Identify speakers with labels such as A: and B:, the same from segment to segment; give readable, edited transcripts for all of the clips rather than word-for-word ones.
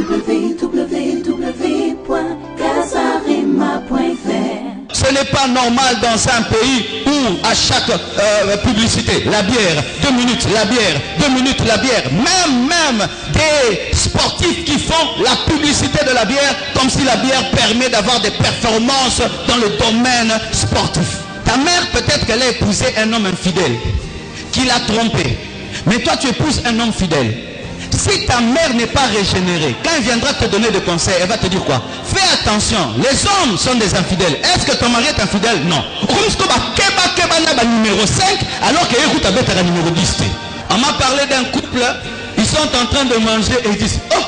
A: www.casarema.fr.
B: Ce n'est pas normal dans un pays où à chaque publicité, la bière, 2 minutes, la bière, 2 minutes, la bière, même des sportifs qui font la publicité de la bière comme si la bière permet d'avoir des performances dans le domaine sportif. Ta mère, peut-être qu'elle a épousé un homme infidèle, qui l'a trompé. Mais toi, tu épouses un homme fidèle. Si ta mère n'est pas régénérée, quand elle viendra te donner des conseils, elle va te dire quoi? Fais attention, les hommes sont des infidèles. Est-ce que ton mari est infidèle? Non. Numéro 5, alors qu'il écoute avec la numéro 10. On m'a parlé d'un couple, ils sont en train de manger et ils disent, oh,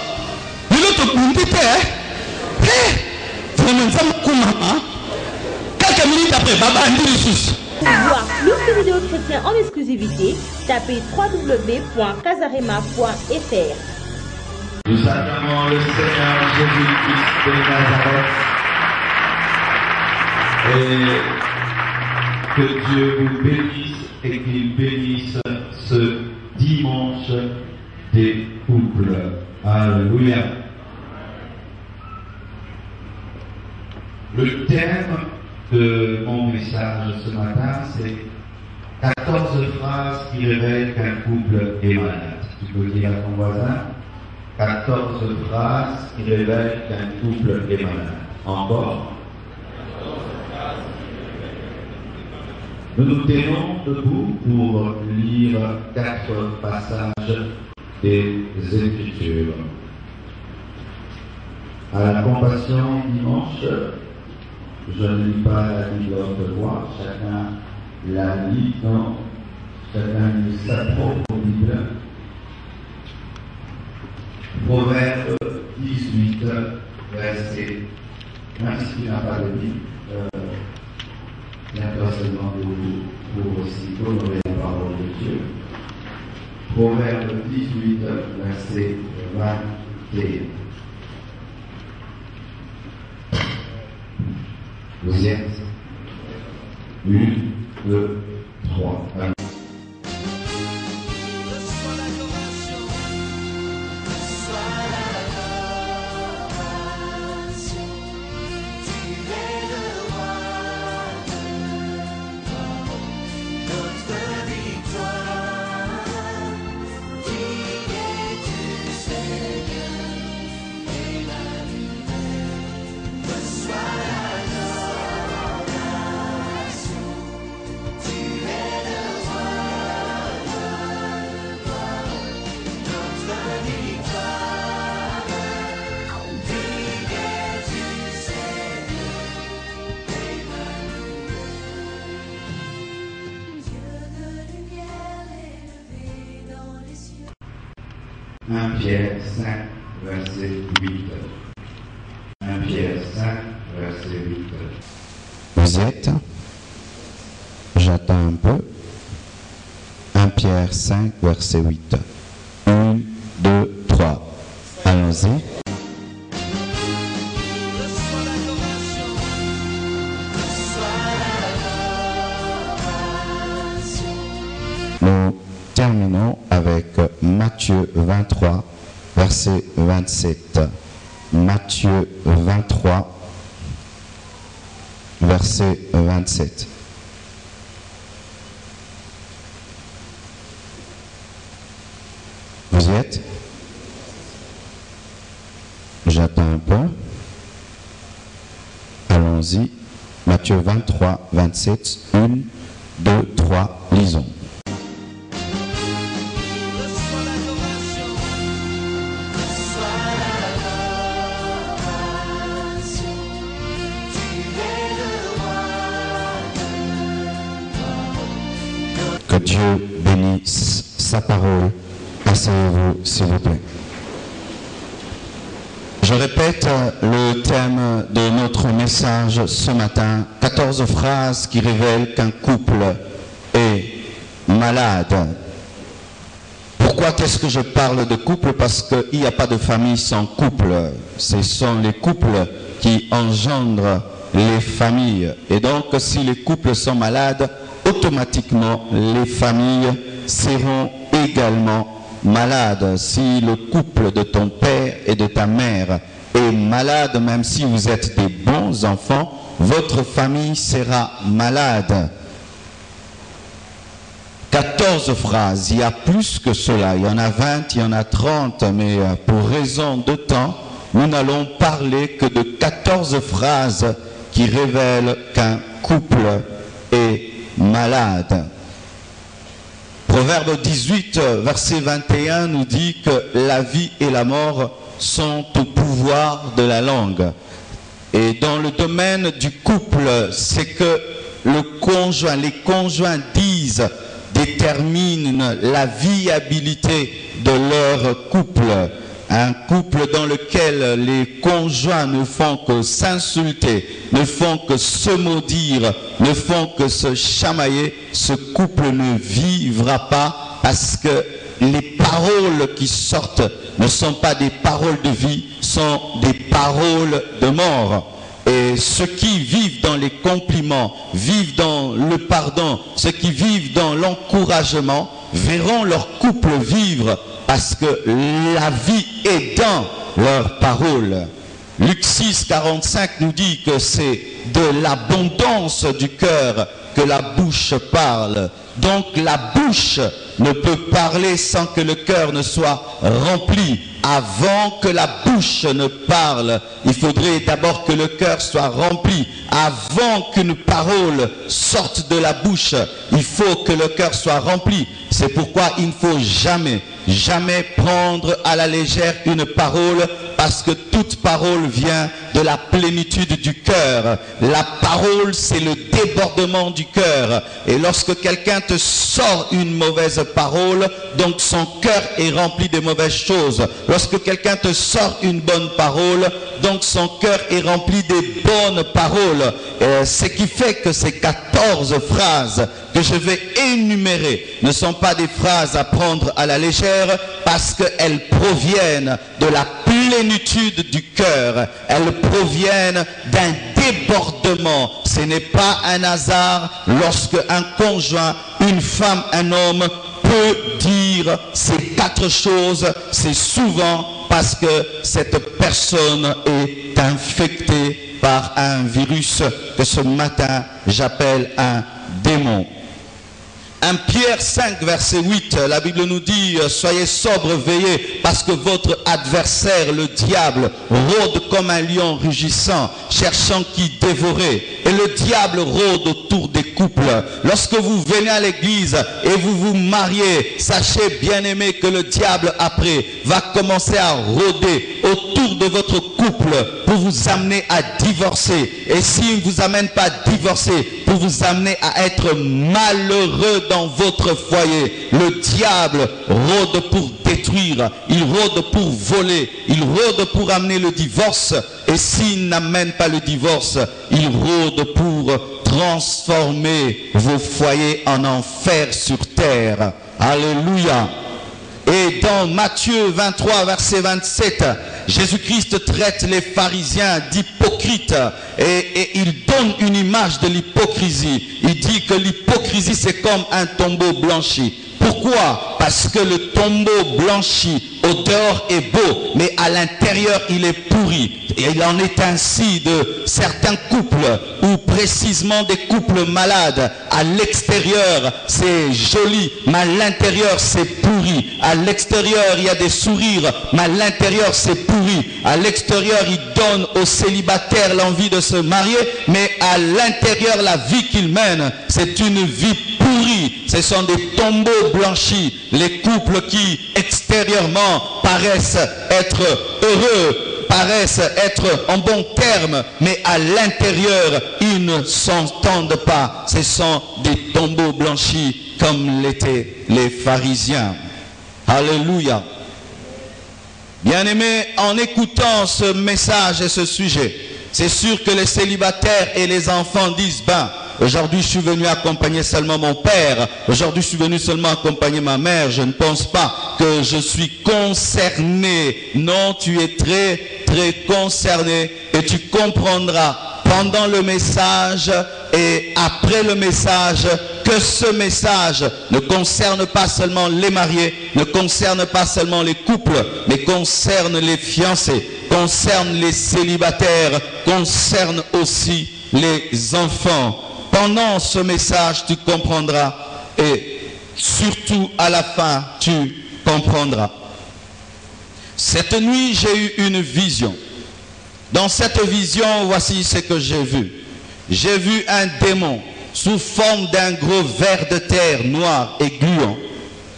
B: quelques minutes après, Baba Andi Lissus.
C: Pour voir plus de vidéos chrétiennes en exclusivité, tapez www.casarema.fr.
D: Nous acclamons le Seigneur Jésus-Christ de Nazareth. Et que Dieu vous bénisse et qu'il bénisse ce dimanche des couples. Alléluia. Le thème de mon message ce matin, c'est 14 phrases qui révèlent qu'un couple est malade. Tu peux dire à ton voisin, 14 phrases qui révèlent qu'un couple est malade. Encore. Nous nous tenons debout pour lire 4 passages des Écritures. À la compassion dimanche, je ne lis pas la Bible de voix, chacun la lit, non, chacun lit sa propre Bible. Proverbe 18, verset. Même si tu n'as pas de Bible, viens-toi seulement debout pour aussi honorer la parole de Dieu. Proverbe 18, verset 21. Vous y êtes? 1, 2, 3. Amen. Pierre 5, verset 8. 1 Pierre 5, verset 8.
E: Vous êtes? J'attends un peu. 1 Pierre 5, verset 8. 1, 2, 3. Allons-y. Nous terminons avec Matthieu 23, verset 27. Matthieu 23, verset 27. Vous y êtes? J'attends un peu. Allons-y. Matthieu 23, 27. 1, 2, 3. Lisons. Que Dieu bénisse sa parole. Asseyez-vous, s'il vous plaît. Je répète le thème de notre message ce matin. 14 phrases qui révèlent qu'un couple est malade. Pourquoi est-ce que je parle de couple? Parce qu'il n'y a pas de famille sans couple. Ce sont les couples qui engendrent les familles. Et donc, si les couples sont malades, automatiquement, les familles seront également malades. Si le couple de ton père et de ta mère est malade, même si vous êtes des bons enfants, votre famille sera malade. 14 phrases, il y a plus que cela, il y en a 20, il y en a 30, mais pour raison de temps, nous n'allons parler que de 14 phrases qui révèlent qu'un couple est malade. Proverbe 18, verset 21 nous dit que la vie et la mort sont au pouvoir de la langue. Et dans le domaine du couple, c'est que les conjoints disent, déterminent la viabilité de leur couple. Un couple dans lequel les conjoints ne font que s'insulter, ne font que se maudire, ne font que se chamailler, ce couple ne vivra pas parce que les paroles qui sortent ne sont pas des paroles de vie, sont des paroles de mort. Et ceux qui vivent dans les compliments, vivent dans le pardon, ceux qui vivent dans l'encouragement, verront leur couple vivre parce que la vie est dans leurs paroles. Luc 6, 45 nous dit que c'est de l'abondance du cœur que la bouche parle. Donc la bouche ne peut parler sans que le cœur ne soit rempli. Avant que la bouche ne parle, il faudrait d'abord que le cœur soit rempli. Avant qu'une parole sorte de la bouche, il faut que le cœur soit rempli. C'est pourquoi il ne faut jamais prendre à la légère une parole, parce que toute parole vient de la plénitude du cœur. La parole, c'est le débordement du cœur. Et lorsque quelqu'un te sort une mauvaise parole, donc son cœur est rempli de mauvaises choses. Lorsque quelqu'un te sort une bonne parole, donc son cœur est rempli des bonnes paroles. Ce qui fait que ces 14 phrases que je vais énumérer ne sont pas des phrases à prendre à la légère, parce qu'elles proviennent de la plénitude du cœur. Elles proviennent d'un débordement. Ce n'est pas un hasard lorsque un conjoint, une femme, un homme peut dire ces 4 choses. C'est souvent parce que cette personne est infectée par un virus que ce matin j'appelle un démon. 1 Pierre 5, verset 8, la Bible nous dit « Soyez sobres, veillez, parce que votre adversaire, le diable, rôde comme un lion rugissant, cherchant qui dévorer. Et le diable rôde autour des couples. Lorsque vous venez à l'église et vous vous mariez, sachez, bien-aimés, que le diable, après, va commencer à rôder autour de votre couple pour vous amener à divorcer. Et s'il ne vous amène pas à divorcer, pour vous amener à être malheureux dans votre foyer. Le diable rôde pour détruire, il rôde pour voler, il rôde pour amener le divorce. Et s'il n'amène pas le divorce, il rôde pour transformer vos foyers en enfer sur terre. Alléluia. Et dans Matthieu 23, verset 27, Jésus-Christ traite les pharisiens d'hypocrites et il donne une image de l'hypocrisie. Il dit que l'hypocrisie, c'est comme un tombeau blanchi. Pourquoi? Parce que le tombeau blanchi au dehors est beau, mais à l'intérieur il est pourri. Et il en est ainsi de certains couples, ou précisément des couples malades. À l'extérieur c'est joli, mais à l'intérieur c'est pourri. À l'extérieur il y a des sourires, mais à l'intérieur c'est pourri. À l'extérieur il donne aux célibataires l'envie de se marier, mais à l'intérieur la vie qu'ils mènent, c'est une vie pourrie. Ce sont des tombeaux blanchis. Les couples qui extérieurement paraissent être heureux, paraissent être en bon terme, mais à l'intérieur ils ne s'entendent pas. Ce sont des tombeaux blanchis comme l'étaient les pharisiens. Alléluia. Bien-aimés, en écoutant ce message et ce sujet, c'est sûr que les célibataires et les enfants disent, aujourd'hui, je suis venu accompagner seulement mon père. Aujourd'hui, je suis venu seulement accompagner ma mère. Je ne pense pas que je suis concerné. Non, tu es très, très concerné. Et tu comprendras pendant le message et après le message que ce message ne concerne pas seulement les mariés, ne concerne pas seulement les couples, mais concerne les fiancés, concerne les célibataires, concerne aussi les enfants. Pendant ce message, tu comprendras et surtout à la fin, tu comprendras. Cette nuit, j'ai eu une vision. Dans cette vision, voici ce que j'ai vu. J'ai vu un démon sous forme d'un gros ver de terre noir et gluant,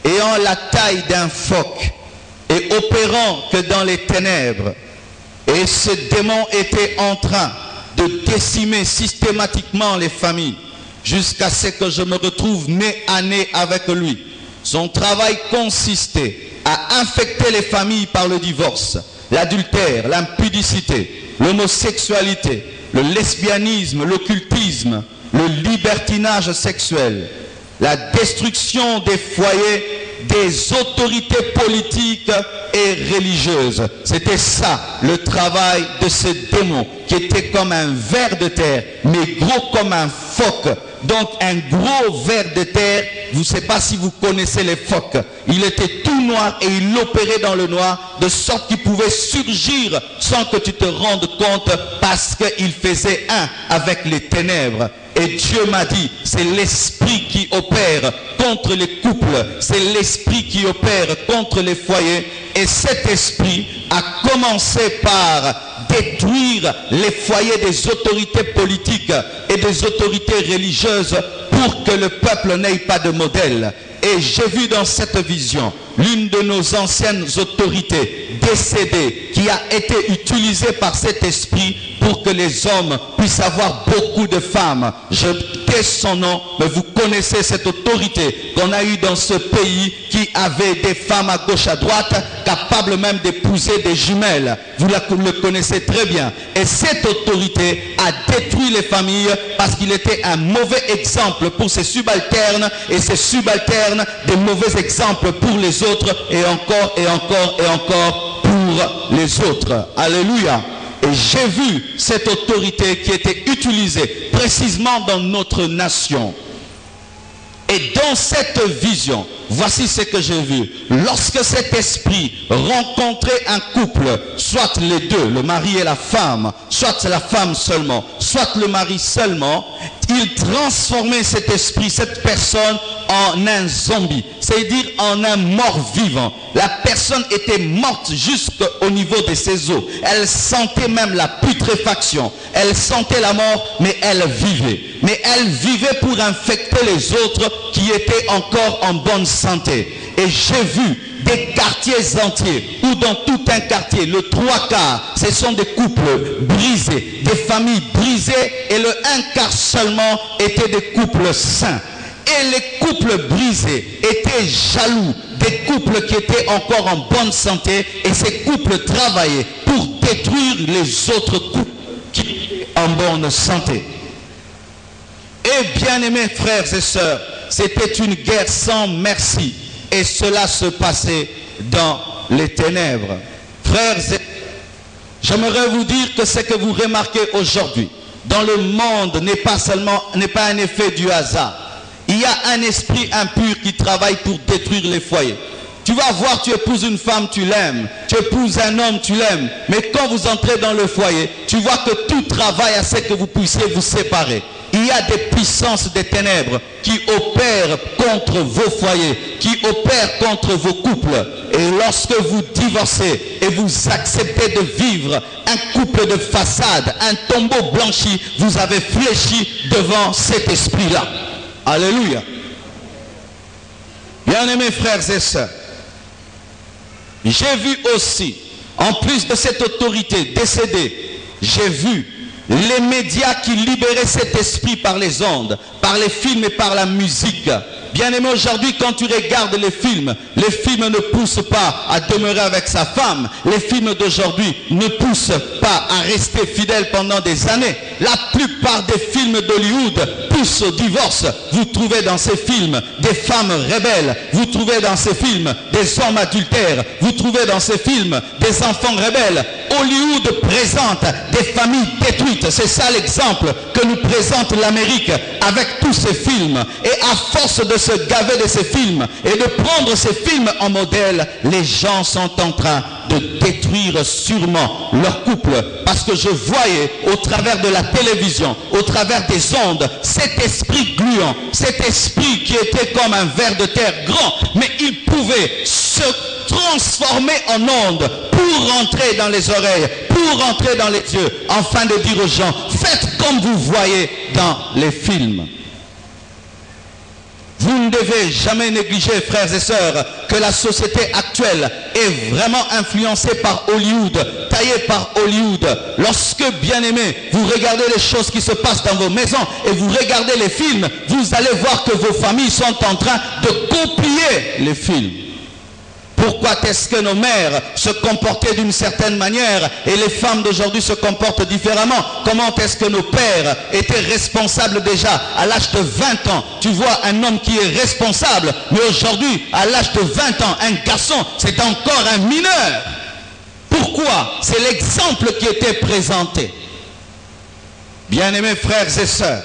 E: ayant la taille d'un phoque et opérant que dans les ténèbres. Et ce démon était en train de décimer systématiquement les familles jusqu'à ce que je me retrouve nez à nez avec lui. Son travail consistait à infecter les familles par le divorce, l'adultère, l'impudicité, l'homosexualité, le lesbianisme, l'occultisme, le libertinage sexuel, la destruction des foyers, des autorités politiques et religieuses. C'était ça le travail de ce démon qui était comme un ver de terre, mais gros comme un phoque. Donc un gros ver de terre, je ne sais pas si vous connaissez les phoques. Il était tout noir et il opérait dans le noir de sorte qu'il pouvait surgir sans que tu te rendes compte parce qu'il faisait un avec les ténèbres. Et Dieu m'a dit, c'est l'esprit qui opère contre les couples, c'est l'esprit qui opère contre les foyers. Et cet esprit a commencé par détruire les foyers des autorités politiques et des autorités religieuses pour que le peuple n'ait pas de modèle. Et j'ai vu dans cette vision l'une de nos anciennes autorités décédées qui a été utilisée par cet esprit pour que les hommes puissent avoir beaucoup de femmes. Je tais son nom, mais vous connaissez cette autorité qu'on a eue dans ce pays qui avait des femmes à gauche à droite, capables même d'épouser des jumelles. Vous le connaissez très bien. Et cette autorité a détruit les familles parce qu'il était un mauvais exemple pour ses subalternes et ses subalternes des mauvais exemples pour les autres et encore et encore et encore pour les autres. Alléluia. Et j'ai vu cette autorité qui était utilisée précisément dans notre nation. Et dans cette vision, voici ce que j'ai vu. Lorsque cet esprit rencontrait un couple, soit les deux, le mari et la femme, soit la femme seulement, soit le mari seulement, il transformait cet esprit, cette personne en un zombie, c'est-à-dire en un mort vivant. La personne était morte jusqu'au niveau de ses os. Elle sentait même la putréfaction. Elle sentait la mort, mais elle vivait. Mais elle vivait pour infecter les autres qui étaient encore en bonne santé. Et j'ai vu des quartiers entiers, ou dans tout un quartier, le 3/4, ce sont des couples brisés, des familles brisées, et le 1/4 seulement étaient des couples sains. Et les couples brisés étaient jaloux des couples qui étaient encore en bonne santé, et ces couples travaillaient pour détruire les autres couples qui étaient en bonne santé. Et bien-aimés frères et sœurs, c'était une guerre sans merci, et cela se passait dans les ténèbres. Frères et sœurs, j'aimerais vous dire que ce que vous remarquez aujourd'hui dans le monde n'est pas un effet du hasard. Il y a un esprit impur qui travaille pour détruire les foyers. Tu vas voir, tu épouses une femme, tu l'aimes. Tu épouses un homme, tu l'aimes. Mais quand vous entrez dans le foyer, tu vois que tout travaille à ce que vous puissiez vous séparer. Il y a des puissances des ténèbres qui opèrent contre vos foyers, qui opèrent contre vos couples. Et lorsque vous divorcez et vous acceptez de vivre un couple de façade, un tombeau blanchi, vous avez fléchi devant cet esprit-là. Alléluia. Bien-aimés frères et sœurs, j'ai vu aussi, en plus de cette autorité décédée, j'ai vu les médias qui libéraient cet esprit par les ondes, par les films et par la musique. Bien-aimé, aujourd'hui, quand tu regardes les films ne poussent pas à demeurer avec sa femme. Les films d'aujourd'hui ne poussent pas à rester fidèle pendant des années. La plupart des films d'Hollywood poussent au divorce. Vous trouvez dans ces films des femmes rebelles. Vous trouvez dans ces films des hommes adultères. Vous trouvez dans ces films des enfants rebelles.
B: Hollywood présente des familles détruites. C'est ça l'exemple que nous présente l'Amérique avec tous ces films. Et à force de se gaver de ces films et de prendre ces films en modèle, les gens sont en train de détruire sûrement leur couple. Parce que je voyais au travers de la télévision, au travers des ondes, cet esprit gluant, cet esprit qui était comme un ver de terre grand, mais il pouvait se transformer en ondes pour rentrer dans les oreilles, pour rentrer dans les yeux, afin de dire aux gens, faites comme vous voyez dans les films. Vous ne devez jamais négliger, frères et sœurs, que la société actuelle est vraiment influencée par Hollywood, taillée par Hollywood. Lorsque, bien aimés, vous regardez les choses qui se passent dans vos maisons et vous regardez les films, vous allez voir que vos familles sont en train de copier les films. Pourquoi est-ce que nos mères se comportaient d'une certaine manière et les femmes d'aujourd'hui se comportent différemment? Comment est-ce que nos pères étaient responsables déjà à l'âge de 20 ans? Tu vois un homme qui est responsable, mais aujourd'hui, à l'âge de 20 ans, un garçon, c'est encore un mineur. Pourquoi? C'est l'exemple qui était présenté. Bien-aimés frères et sœurs,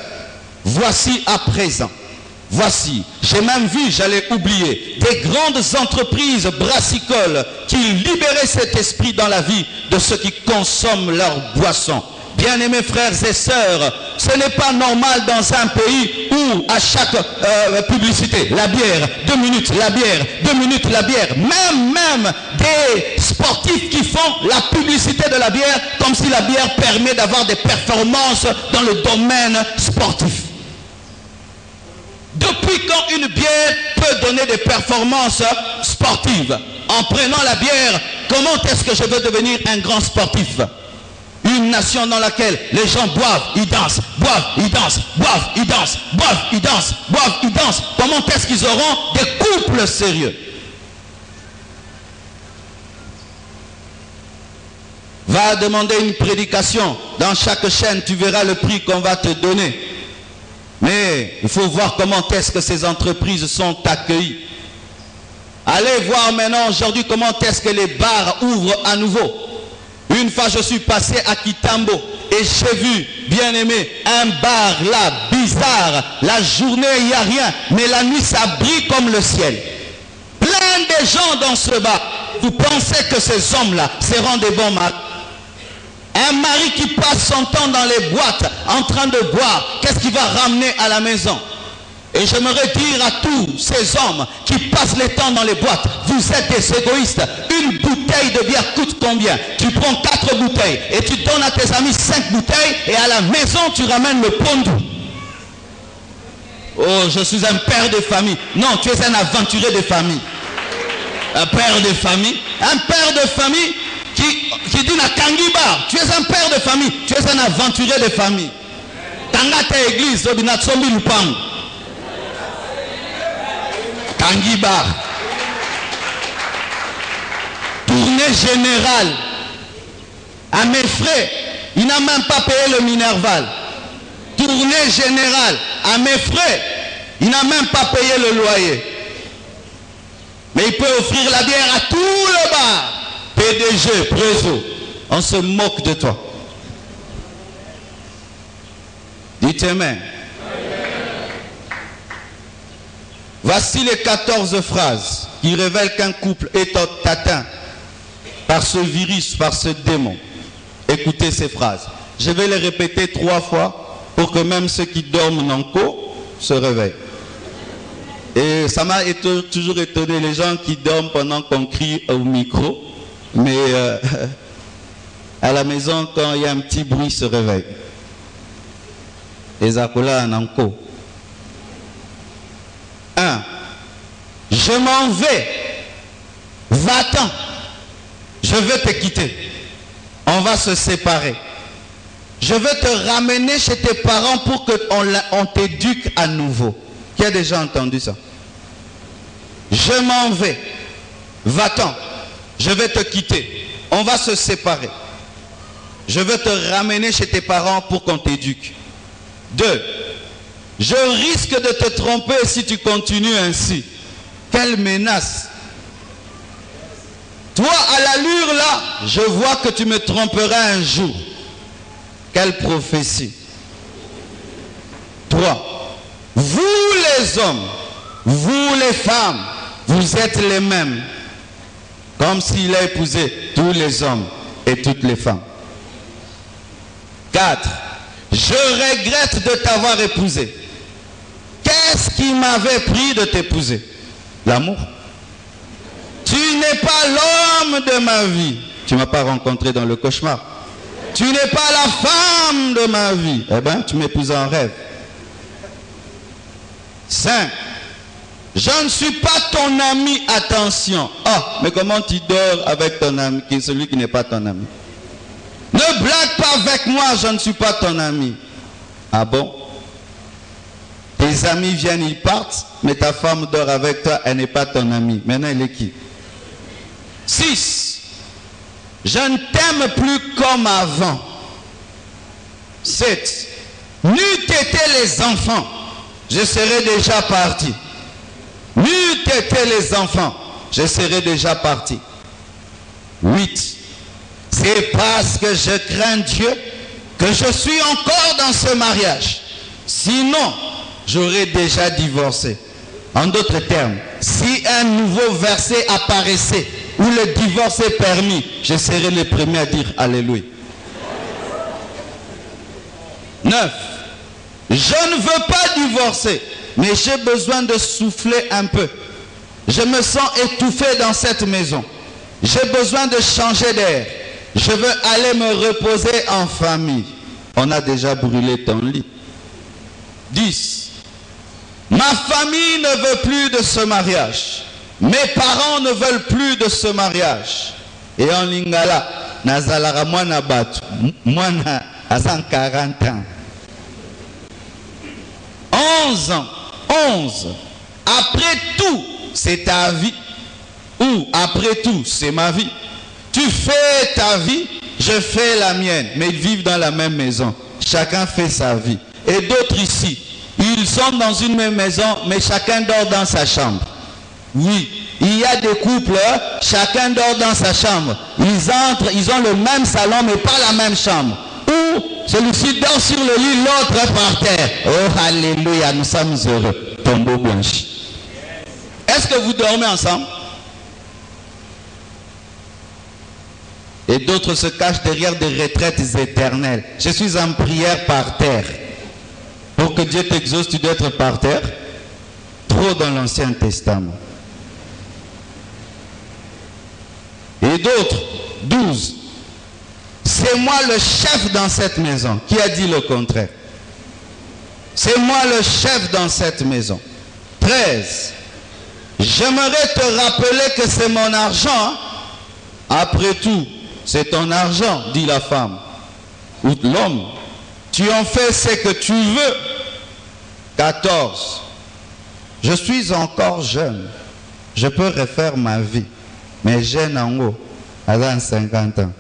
B: voici à présent. Voici, j'ai même vu, j'allais oublier, des grandes entreprises brassicoles qui libéraient cet esprit dans la vie de ceux qui consomment leurs boissons. Bien-aimés frères et sœurs, ce n'est pas normal dans un pays où à chaque publicité, la bière, 2 minutes, la bière, 2 minutes, la bière, même des sportifs qui font la publicité de la bière comme si la bière permet d'avoir des performances dans le domaine sportif. Depuis quand une bière peut donner des performances sportives? En prenant la bière, comment est-ce que je veux devenir un grand sportif? Une nation dans laquelle les gens boivent, ils dansent, boivent, ils dansent, boivent, ils dansent, boivent, ils dansent, boivent, ils dansent. Comment est-ce qu'ils auront des couples sérieux? Va demander une prédication dans chaque chaîne, tu verras le prix qu'on va te donner. Mais il faut voir comment est-ce que ces entreprises sont accueillies. Allez voir maintenant aujourd'hui comment est-ce que les bars ouvrent à nouveau. Une fois je suis passé à Kitambo et j'ai vu, bien aimé, un bar là, bizarre. La journée il n'y a rien, mais la nuit ça brille comme le ciel. Plein de gens dans ce bar. Vous pensez que ces hommes-là seront des bons maris? Un mari qui passe son temps dans les boîtes en train de boire, qu'est-ce qu'il va ramener à la maison? Et j'aimerais dire à tous ces hommes qui passent le temps dans les boîtes, vous êtes des égoïstes. Une bouteille de bière coûte combien? Tu prends 4 bouteilles et tu donnes à tes amis 5 bouteilles et à la maison tu ramènes le pondu. Oh, je suis un père de famille. Non, tu es un aventuré de famille. Un père de famille. Un père de famille qui dit na Kangibar, tu es un père de famille, tu es un aventuré de famille. Tangata église, Obinatsombi Lupang. Kangibar. Tournée générale. À mes frais, il n'a même pas payé le Minerval. Tournée générale. À mes frais, il n'a même pas payé le loyer. Mais il peut offrir la bière à tout le bar. PDG, Préso, on se moque de toi. Dites Amen. Voici les 14 phrases qui révèlent qu'un couple est atteint par ce virus, par ce démon. Écoutez ces phrases. Je vais les répéter 3 fois pour que même ceux qui dorment en co se réveillent. Et ça m'a toujours étonné les gens qui dorment pendant qu'on crie au micro. Mais à la maison, quand il y a un petit bruit, se réveille. Les acolas en anko. 1. Je m'en vais. Va-t'en. Je veux te quitter. On va se séparer. Je veux te ramener chez tes parents pour qu'on t'éduque à nouveau. Qui a déjà entendu ça? Je m'en vais. Va-t'en. Je vais te quitter. On va se séparer. Je veux te ramener chez tes parents pour qu'on t'éduque. 2. Je risque de te tromper si tu continues ainsi. Quelle menace. Toi, à l'allure là,
E: là, je vois que tu me tromperas un jour. Quelle prophétie. 3. Vous les hommes, vous les femmes, vous êtes les mêmes. Comme s'il a épousé tous les hommes et toutes les femmes. 4. Je regrette de t'avoir épousé. Qu'est-ce qui m'avait pris de t'épouser? L'amour. Tu n'es pas l'homme de ma vie. Tu ne m'as pas rencontré dans le cauchemar. Tu n'es pas la femme de ma vie. Eh bien, tu m'épouses en rêve. 5. Je ne suis pas ton ami, attention. Ah, mais comment tu dors avec ton ami, celui qui n'est pas ton ami? Ne blague pas avec moi, je ne suis pas ton ami. Ah bon? Tes amis viennent, ils partent, mais ta femme dort avec toi, elle n'est pas ton amie. Maintenant, elle est qui? 6. Je ne t'aime plus comme avant. 7. N'eût été les enfants, je serais déjà parti. N'eût été les enfants, je serais déjà parti. 8. C'est parce que je crains Dieu que je suis encore dans ce mariage. Sinon, j'aurais déjà divorcé. En d'autres termes, si un nouveau verset apparaissait où le divorce est permis, je serais le premier à dire Alléluia. 9. Je ne veux pas divorcer, mais j'ai besoin de souffler un peu. Je me sens étouffé dans cette maison. J'ai besoin de changer d'air. Je veux aller me reposer en famille. On a déjà brûlé ton lit. 10. Ma famille ne veut plus de ce mariage. Mes parents ne veulent plus de ce mariage. Et en lingala, nazalara mwana batu, mwana azan 40 ans. 11 ans. 11. Après tout, c'est ta vie. Ou après tout, c'est ma vie. Tu fais ta vie, je fais la mienne. Mais ils vivent dans la même maison. Chacun fait sa vie. Et d'autres ici, ils sont dans une même maison, mais chacun dort dans sa chambre. Oui, il y a des couples, chacun dort dans sa chambre. Ils entrent, ils ont le même salon, mais pas la même chambre. Ou celui-ci dort sur le lit, l'autre par terre. Oh, alléluia, nous sommes heureux. Tombeau blanchi. Est-ce que vous dormez ensemble? Et d'autres se cachent derrière des retraites éternelles. Je suis en prière par terre. Pour que Dieu t'exauce, tu dois être par terre. Trop dans l'Ancien Testament. Et d'autres, 12. C'est moi le chef dans cette maison. Qui a dit le contraire? C'est moi le chef dans cette maison. 13. J'aimerais te rappeler que c'est mon argent. Après tout, c'est ton argent, dit la femme. Ou l'homme. Tu en fais ce que tu veux. 14. Je suis encore jeune. Je peux refaire ma vie. Mais jeune en haut, à 50 ans.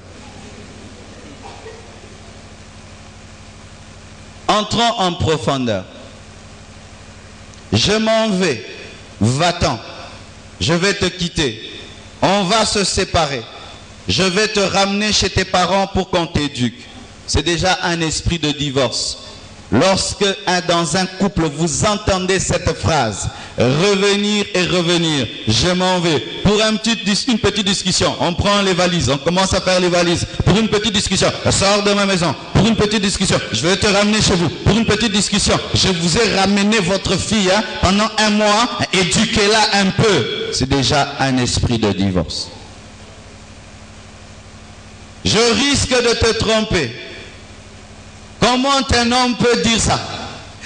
E: Entrons en profondeur. Je m'en vais. Va-t'en. Je vais te quitter. On va se séparer. Je vais te ramener chez tes parents pour qu'on t'éduque. C'est déjà un esprit de divorce. Lorsque dans un couple vous entendez cette phrase, revenir et revenir, je m'en vais. Pour une petite discussion, on prend les valises, on commence à faire les valises. Pour une petite discussion, sors de ma maison. Pour une petite discussion, je vais te ramener chez vous. Pour une petite discussion, je vous ai ramené votre fille pendant un mois, éduquez-la un peu. C'est déjà un esprit de divorce. Je risque de te tromper. Comment un homme peut dire ça?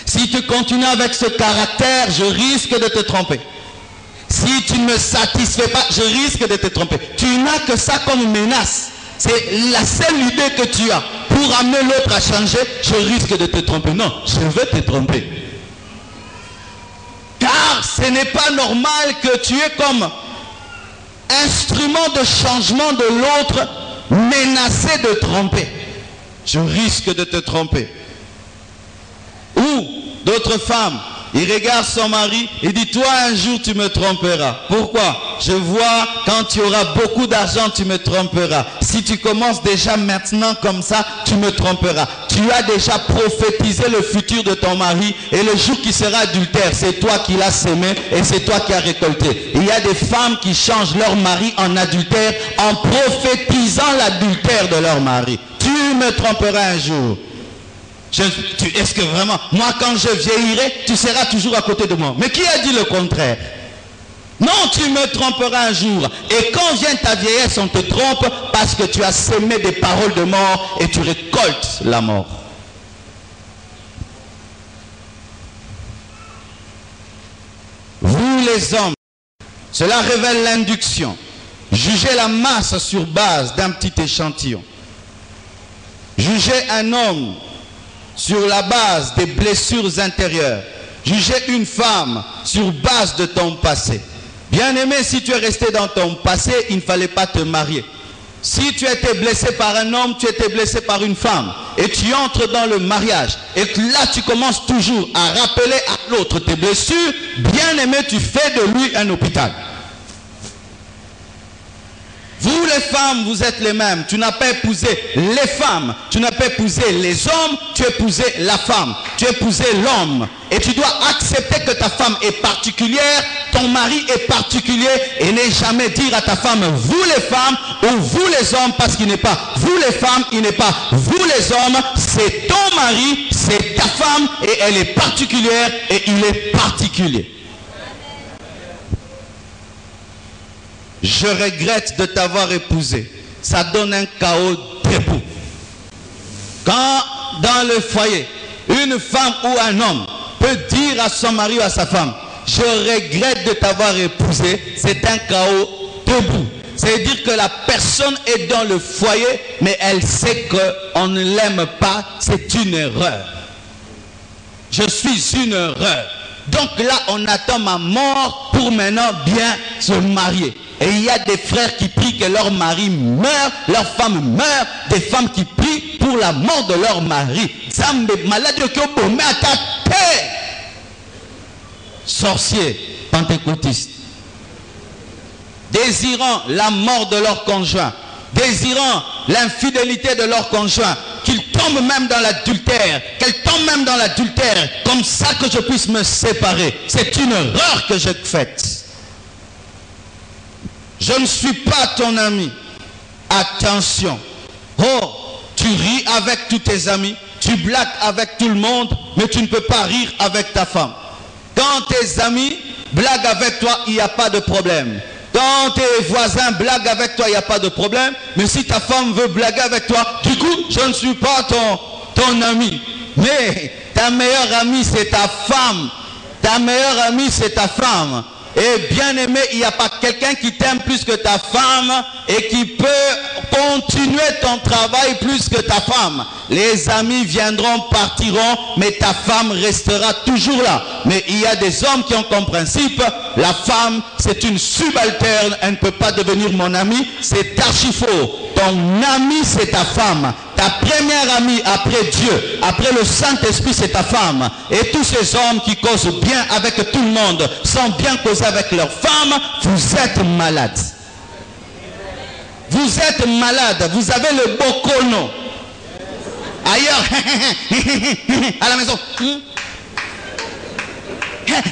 E: Si tu continues avec ce caractère, je risque de te tromper. Si tu ne me satisfais pas, je risque de te tromper. Tu n'as que ça comme menace. C'est la seule idée que tu as. Pour amener l'autre à changer, je risque de te tromper. Non, je veux te tromper. Car ce n'est pas normal que tu es comme instrument de changement de l'autre, menacé de tromper. Je risque de te tromper. Ou d'autres femmes, il regarde son mari, il dit, toi un jour tu me tromperas. Pourquoi? Je vois quand tu auras beaucoup d'argent, tu me tromperas. Si tu commences déjà maintenant comme ça, tu me tromperas. Tu as déjà prophétisé le futur de ton mari et le jour qui sera adultère, c'est toi qui l'as semé et c'est toi qui as récolté. Il y a des femmes qui changent leur mari en adultère en prophétisant l'adultère de leur mari. Tu me tromperas un jour. Est-ce que vraiment, moi quand je vieillirai, tu seras toujours à côté de moi? Mais qui a dit le contraire? Non, tu me tromperas un jour. Et quand vient ta vieillesse, on te trompe parce que tu as semé des paroles de mort et tu récoltes la mort. Vous les hommes, cela révèle l'induction. Jugez la masse sur base d'un petit échantillon. Jugez un homme sur la base des blessures intérieures. Jugez une femme sur base de ton passé. Bien-aimé, si tu es resté dans ton passé, il ne fallait pas te marier. Si tu étais blessé par un homme, tu étais blessé par une femme, et tu entres dans le mariage, et que là tu commences toujours à rappeler à l'autre tes blessures, bien-aimé, tu fais de lui un hôpital. Vous les femmes, vous êtes les mêmes. Tu n'as pas épousé les femmes, tu n'as pas épousé les hommes, tu as épousé la femme, tu as épousé l'homme. Et tu dois accepter que ta femme est particulière, ton mari est particulier, et ne jamais dire à ta femme vous les femmes ou vous les hommes, parce qu'il n'est pas vous les femmes, il n'est pas vous les hommes, c'est ton mari, c'est ta femme, et elle est particulière et il est particulier. Je regrette de t'avoir épousé. Ça donne un chaos debout. Quand dans le foyer, une femme ou un homme peut dire à son mari ou à sa femme, je regrette de t'avoir épousé, c'est un chaos debout. C'est-à-dire que la personne est dans le foyer, mais elle sait qu'on ne l'aime pas, c'est une erreur. Je suis une erreur. Donc là, on attend ma mort pour maintenant bien se marier. Et il y a des frères qui prient que leur mari meurt, leur femme meurt, des femmes qui prient pour la mort de leur mari. Sorciers, pentecôtistes, désirant la mort de leur conjoint, désirant l'infidélité de leur conjoint, qu'ils tombent même dans l'adultère, qu'elles tombent même dans l'adultère, comme ça que je puisse me séparer. C'est une erreur que j'ai faite. Je ne suis pas ton ami. Attention. Oh, tu ris avec tous tes amis, tu blagues avec tout le monde, mais tu ne peux pas rire avec ta femme. Quand tes amis blaguent avec toi, il n'y a pas de problème. Quand tes voisins blaguent avec toi, il n'y a pas de problème. Mais si ta femme veut blaguer avec toi, du coup, je ne suis pas ton ami. Mais ta meilleure amie, c'est ta femme. Ta meilleure amie, c'est ta femme. Et bien aimé, il n'y a pas quelqu'un qui t'aime plus que ta femme et qui peut continuer ton travail plus que ta femme. Les amis viendront, partiront, mais ta femme restera toujours là. Mais il y a des hommes qui ont comme principe, la femme c'est une subalterne, elle ne peut pas devenir mon amie, c'est archi faux. Ton ami c'est ta femme. Ta première amie après Dieu, après le Saint-Esprit, c'est ta femme. Et tous ces hommes qui causent bien avec tout le monde, sans bien causer avec leur femme, vous êtes malades. Vous êtes malades. Vous avez le bokono. Ailleurs, à la maison.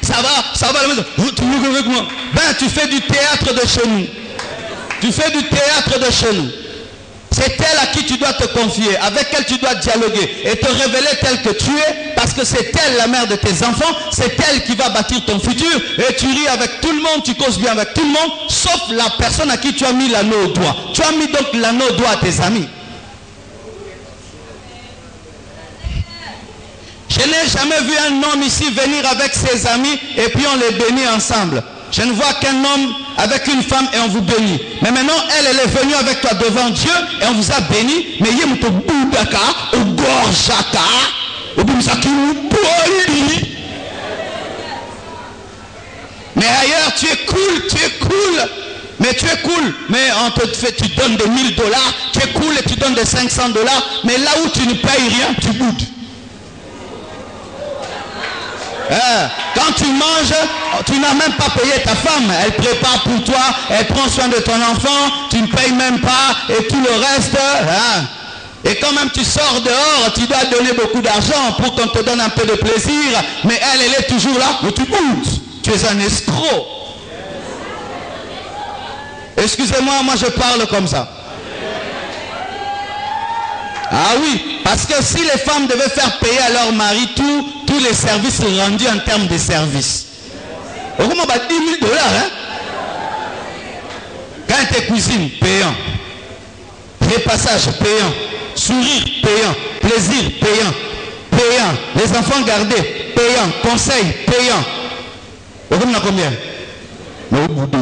E: Ça va à la maison. Tu joues avec moi. Ben, tu fais du théâtre de chez nous. Tu fais du théâtre de chez nous. C'est elle à qui tu dois te confier, avec elle tu dois dialoguer et te révéler tel que tu es, parce que c'est elle la mère de tes enfants, c'est elle qui va bâtir ton futur, et tu ris avec tout le monde, tu causes bien avec tout le monde, sauf la personne à qui tu as mis l'anneau au doigt. Tu as mis donc l'anneau au doigt à tes amis. Je n'ai jamais vu un homme ici venir avec ses amis et puis on les bénit ensemble. Je ne vois qu'un homme avec une femme et on vous bénit. Mais maintenant, elle est venue avec toi devant Dieu et on vous a béni. Mais il y a un boudaka, au gorjaka, au bousaki, au poli. Mais ailleurs, tu es cool. Mais tu es cool. Mais on te fait, tu donnes de $1000. Tu es cool et tu donnes de $500. Mais là où tu ne payes rien, tu boudes.
B: Quand tu manges, tu n'as même pas payé ta femme. Elle prépare pour toi, elle prend soin de ton enfant, tu ne payes même pas et tout le reste. Et quand même tu sors dehors, tu dois donner beaucoup d'argent pour qu'on te donne un peu de plaisir. Mais elle est toujours là, mais tu hontes. Tu es un escroc. Excusez-moi, moi je parle comme ça. Ah oui, parce que si les femmes devaient faire payer à leur mari tous les services rendus en termes de services. Comment bah 10 000 $, hein? Quand tu cuisines, payant. Repassage, payant. Sourire, payant. Plaisir, payant. Payant. Les enfants gardés, payant. Conseil, payant. Vous avez combien? Mais au bout de...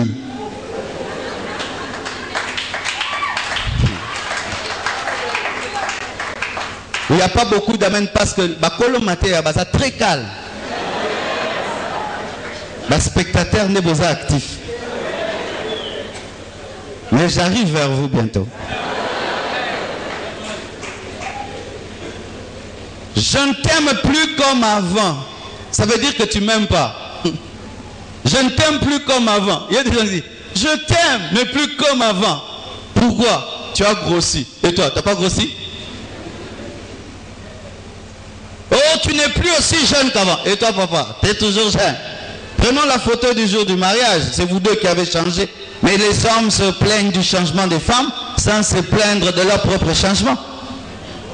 B: Il n'y a pas beaucoup d'amènes parce que Bakolo Matéa, c'est très calme. Les spectateurs n'est pas actifs. Mais j'arrive vers vous bientôt. Je ne t'aime plus comme avant. Ça veut dire que tu ne m'aimes pas. Je ne t'aime plus comme avant. Il y a des gens qui disent, je t'aime, mais plus comme avant. Pourquoi? Tu as grossi. Et toi, tu n'as pas grossi? Oh, tu n'es plus aussi jeune qu'avant. Et toi, papa, tu es toujours jeune. Prenons la photo du jour du mariage. C'est vous deux qui avez changé. Mais les hommes se plaignent du changement des femmes sans se plaindre de leur propre changement.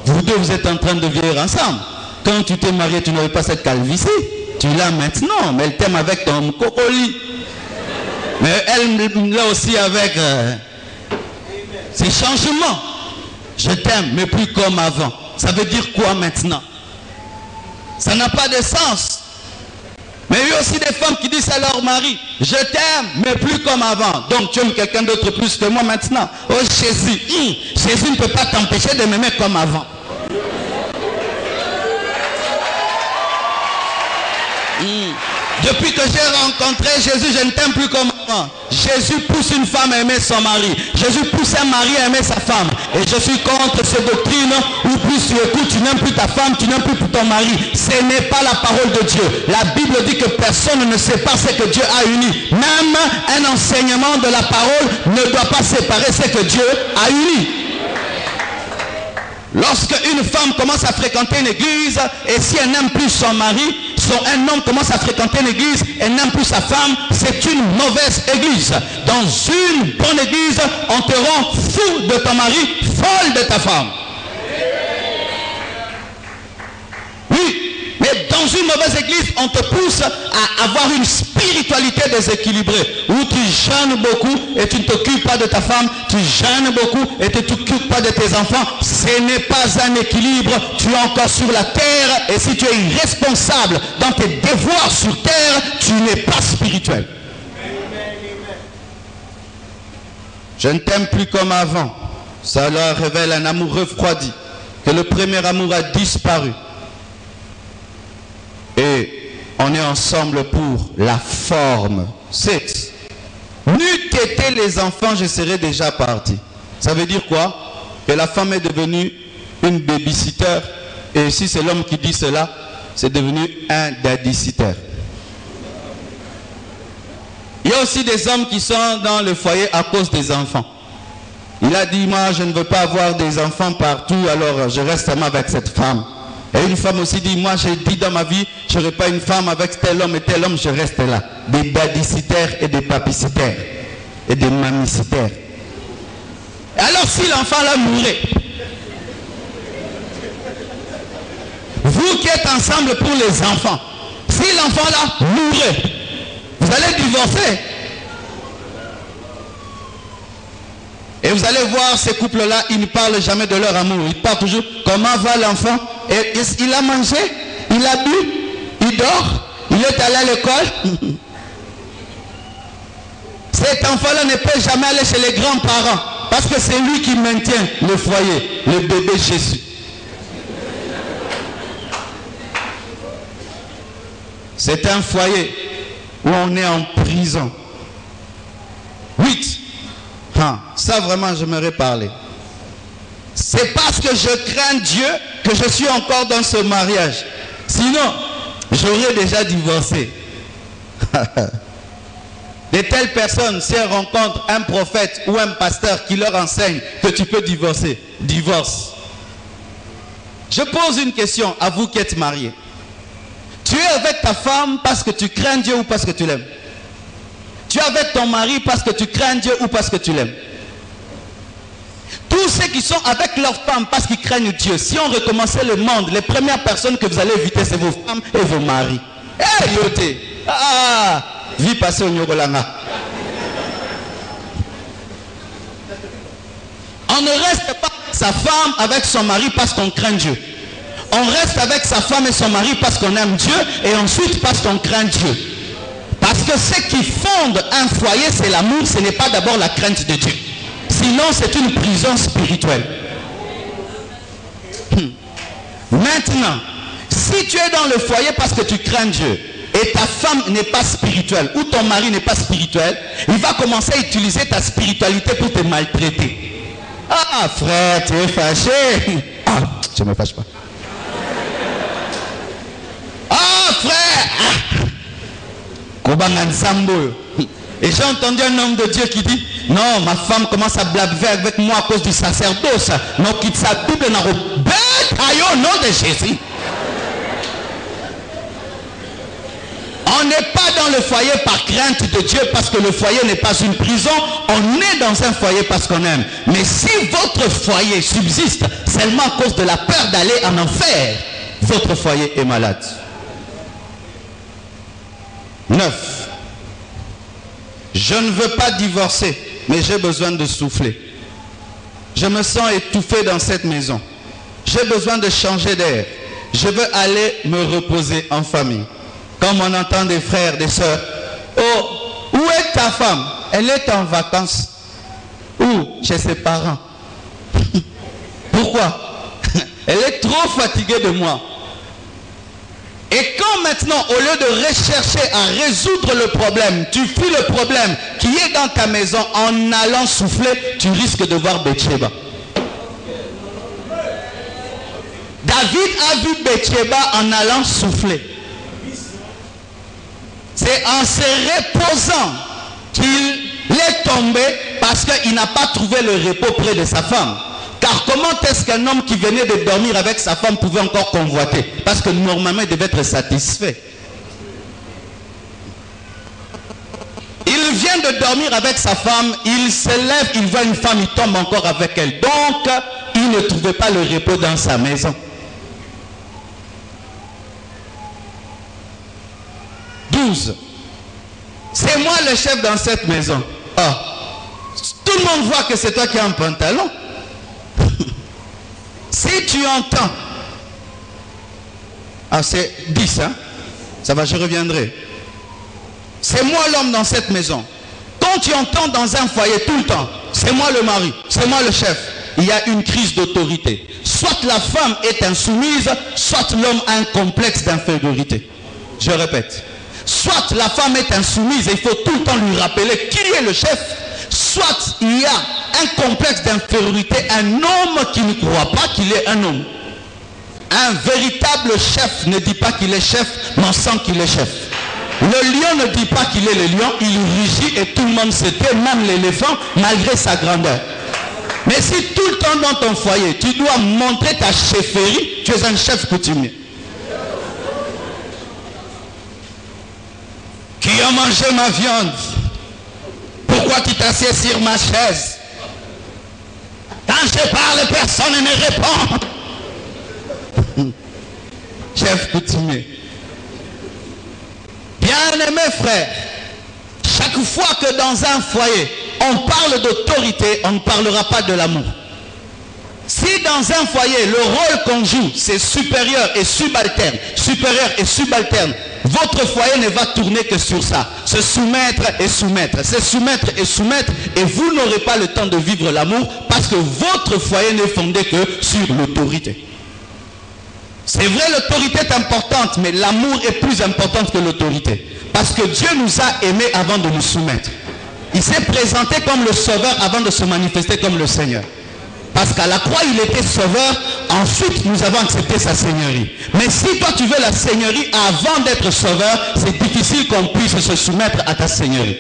B: Vous deux, vous êtes en train de vieillir ensemble. Quand tu t'es marié, tu n'avais pas cette calvitie. Tu l'as maintenant, mais elle t'aime avec ton cocoli. Mais elle l'a aussi avec ses changements. Je t'aime, mais plus comme avant. Ça veut dire quoi maintenant? Ça n'a pas de sens. Mais il y a aussi des femmes qui disent à leur mari, je t'aime, mais plus comme avant. Donc tu aimes quelqu'un d'autre plus que moi maintenant. Oh Jésus, Jésus ne peut pas t'empêcher de m'aimer comme avant. Depuis que j'ai rencontré Jésus, je ne t'aime plus comme avant. Jésus pousse une femme à aimer son mari. Jésus pousse un mari à aimer sa femme. Et je suis contre ces doctrines où plus tu écoutes, tu n'aimes plus ta femme, tu n'aimes plus ton mari. Ce n'est pas la parole de Dieu. La Bible dit que personne ne sépare ce que Dieu a uni. Même un enseignement de la parole ne doit pas séparer ce que Dieu a uni. Lorsque une femme commence à fréquenter une église, et si elle n'aime plus son mari, un homme commence à fréquenter une église et n'aime plus sa femme, c'est une mauvaise église. Dans une bonne église, on te rend fou de ton mari, folle de ta femme. Oui, mais dans une mauvaise église, on te pousse à avoir une spiritualité déséquilibrée, où tu jeûnes beaucoup et tu ne t'occupes pas de ta femme, tu jeûnes beaucoup et tu ne t'occupes pas de tes enfants. Ce n'est pas un équilibre, tu es encore sur la terre, et si tu es irresponsable dans tes devoirs sur terre, tu n'es pas spirituel. Je ne t'aime plus comme avant. Ça leur révèle un amour refroidi, que le premier amour a disparu. Et on est ensemble pour la forme. C'est n'eût été les enfants, je serais déjà parti. Ça veut dire quoi? Que la femme est devenue une babysitter. Et si c'est l'homme qui dit cela, c'est devenu un daddy-sitter. Il y a aussi des hommes qui sont dans le foyer à cause des enfants. Il a dit, moi je ne veux pas avoir des enfants partout, alors je reste seulement avec cette femme. Et une femme aussi dit, moi j'ai dit dans ma vie, je n'aurai pas une femme avec tel homme et tel homme, je reste là. Des daddy-sitters et des papi-sitters et des mamie-sitters. Alors si l'enfant là mourait, vous qui êtes ensemble pour les enfants, si l'enfant là mourait, vous allez divorcer. Et vous allez voir ces couples-là, ils ne parlent jamais de leur amour. Ils parlent toujours, comment va l'enfant? Et il a mangé, il a bu, il dort, il est allé à l'école. Cet enfant-là ne peut jamais aller chez les grands-parents, parce que c'est lui qui maintient le foyer, le bébé Jésus. C'est un foyer où on est en prison. 8. Ça vraiment j'aimerais parler. C'est parce que je crains Dieu que je suis encore dans ce mariage. Sinon, j'aurais déjà divorcé. De telles personnes, si elles rencontrent un prophète ou un pasteur qui leur enseigne que tu peux divorcer, divorce. Je pose une question à vous qui êtes mariés. Tu es avec ta femme parce que tu crains Dieu ou parce que tu l'aimes? Tu es avec ton mari parce que tu crains Dieu ou parce que tu l'aimes? Tous ceux qui sont avec leur femme parce qu'ils craignent Dieu, si on recommençait le monde, les premières personnes que vous allez éviter, c'est vos femmes et vos maris. Eh, yoté! Ah! Vie passée au Nyogolanga. On ne reste pas avec sa femme, avec son mari parce qu'on craint Dieu. On reste avec sa femme et son mari parce qu'on aime Dieu et ensuite parce qu'on craint Dieu. Parce que ce qui fonde un foyer, c'est l'amour, ce n'est pas d'abord la crainte de Dieu. Sinon, c'est une prison spirituelle. Maintenant, si tu es dans le foyer parce que tu crains Dieu et ta femme n'est pas spirituelle ou ton mari n'est pas spirituel, il va commencer à utiliser ta spiritualité pour te maltraiter. Ah frère, tu es fâché. Ah, je ne me fâche pas. Ah frère, et j'ai entendu un homme de Dieu qui dit, non, ma femme commence à blaguer avec moi à cause du sacerdoce. Non, quitte sa Bible n'a au nom de Jésus. On n'est pas dans le foyer par crainte de Dieu parce que le foyer n'est pas une prison. On est dans un foyer parce qu'on aime. Mais si votre foyer subsiste seulement à cause de la peur d'aller en enfer, votre foyer est malade. 9. Je ne veux pas divorcer, mais j'ai besoin de souffler. Je me sens étouffé dans cette maison. J'ai besoin de changer d'air. Je veux aller me reposer en famille. Comme on entend des frères, des sœurs. Oh, où est ta femme? Elle est en vacances. Où? Chez ses parents. Pourquoi? Elle est trop fatiguée de moi. Et quand maintenant, au lieu de rechercher à résoudre le problème, tu fuis le problème qui est dans ta maison en allant souffler, tu risques de voir Bathsheba. David a vu Bathsheba en allant souffler. C'est en se reposant qu'il est tombé parce qu'il n'a pas trouvé le repos près de sa femme. Car comment est-ce qu'un homme qui venait de dormir avec sa femme pouvait encore convoiter? Parce que normalement il devait être satisfait. Il vient de dormir avec sa femme, il se lève, il voit une femme, il tombe encore avec elle. Donc, il ne trouvait pas le repos dans sa maison. 12. C'est moi le chef dans cette maison. Ah. Tout le monde voit que c'est toi qui as un pantalon. Si tu entends, ah c'est 10, hein? Ça va, je reviendrai. C'est moi l'homme dans cette maison. Quand tu entends dans un foyer tout le temps, c'est moi le mari, c'est moi le chef, il y a une crise d'autorité. Soit la femme est insoumise, soit l'homme a un complexe d'infériorité. Je répète. Soit la femme est insoumise et il faut tout le temps lui rappeler qui est le chef, soit il y a un complexe d'infériorité, un homme qui ne croit pas qu'il est un homme. Un véritable chef ne dit pas qu'il est chef, mais on sent qu'il est chef. Le lion ne dit pas qu'il est le lion, il rugit et tout le monde se tait, même l'éléphant, malgré sa grandeur. Mais si tout le temps dans ton foyer, tu dois montrer ta chefferie, tu es un chef coutumier. Qui a mangé ma viande? Pourquoi tu t'assieds sur ma chaise? Quand je parle, personne ne répond. Chef coutumier. Bien-aimés frères, chaque fois que dans un foyer, on parle d'autorité, on ne parlera pas de l'amour. Si dans un foyer, le rôle qu'on joue, c'est supérieur et subalterne, votre foyer ne va tourner que sur ça. Se soumettre et soumettre, se soumettre et soumettre, et vous n'aurez pas le temps de vivre l'amour parce que votre foyer n'est fondé que sur l'autorité. C'est vrai, l'autorité est importante, mais l'amour est plus important que l'autorité. Parce que Dieu nous a aimés avant de nous soumettre. Il s'est présenté comme le Sauveur avant de se manifester comme le Seigneur. Parce qu'à la croix, il était sauveur. Ensuite, nous avons accepté sa seigneurie. Mais si toi, tu veux la seigneurie avant d'être sauveur, c'est difficile qu'on puisse se soumettre à ta seigneurie.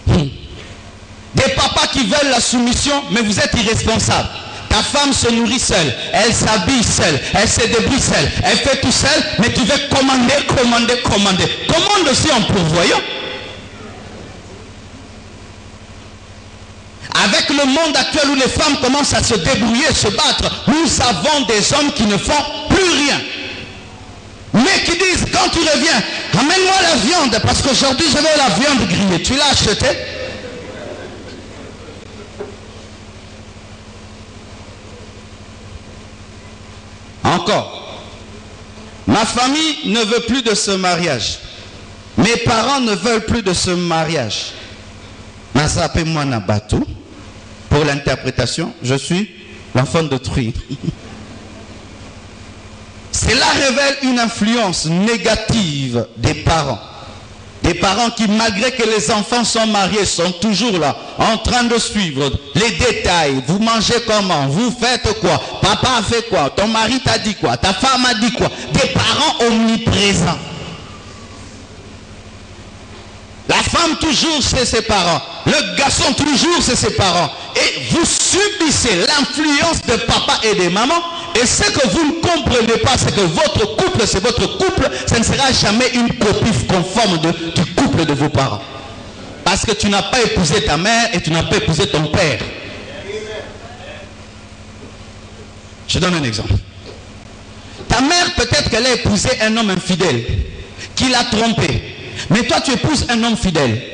B: Des papas qui veulent la soumission, mais vous êtes irresponsables. Ta femme se nourrit seule, elle s'habille seule, elle se débrouille seule, elle fait tout seule, mais tu veux commander. Commande aussi en pourvoyant. Avec le monde actuel où les femmes commencent à se débrouiller, se battre, nous avons des hommes qui ne font plus rien. Mais qui disent, quand tu reviens, amène-moi la viande, parce qu'aujourd'hui je veux la viande grillée. Tu l'as achetée? Encore. Ma famille ne veut plus de ce mariage. Mes parents ne veulent plus de ce mariage. Moi Nabatou. Pour l'interprétation, je suis l'enfant d'autrui. Cela révèle une influence négative des parents. Des parents qui, malgré que les enfants sont mariés, sont toujours là, en train de suivre les détails. Vous mangez comment? Vous faites quoi? Papa a fait quoi? Ton mari t'a dit quoi? Ta femme a dit quoi? Des parents omniprésents. La femme toujours chez ses parents. Le garçon toujours chez ses parents. Et vous subissez l'influence de papa et de maman. Et ce que vous ne comprenez pas, c'est que votre couple, c'est votre couple. Ça ne sera jamais une copie conforme du couple de vos parents. Parce que tu n'as pas épousé ta mère et tu n'as pas épousé ton père. Je donne un exemple. Ta mère, peut-être qu'elle a épousé un homme infidèle qui l'a trompé. Mais toi, tu épouses un homme fidèle.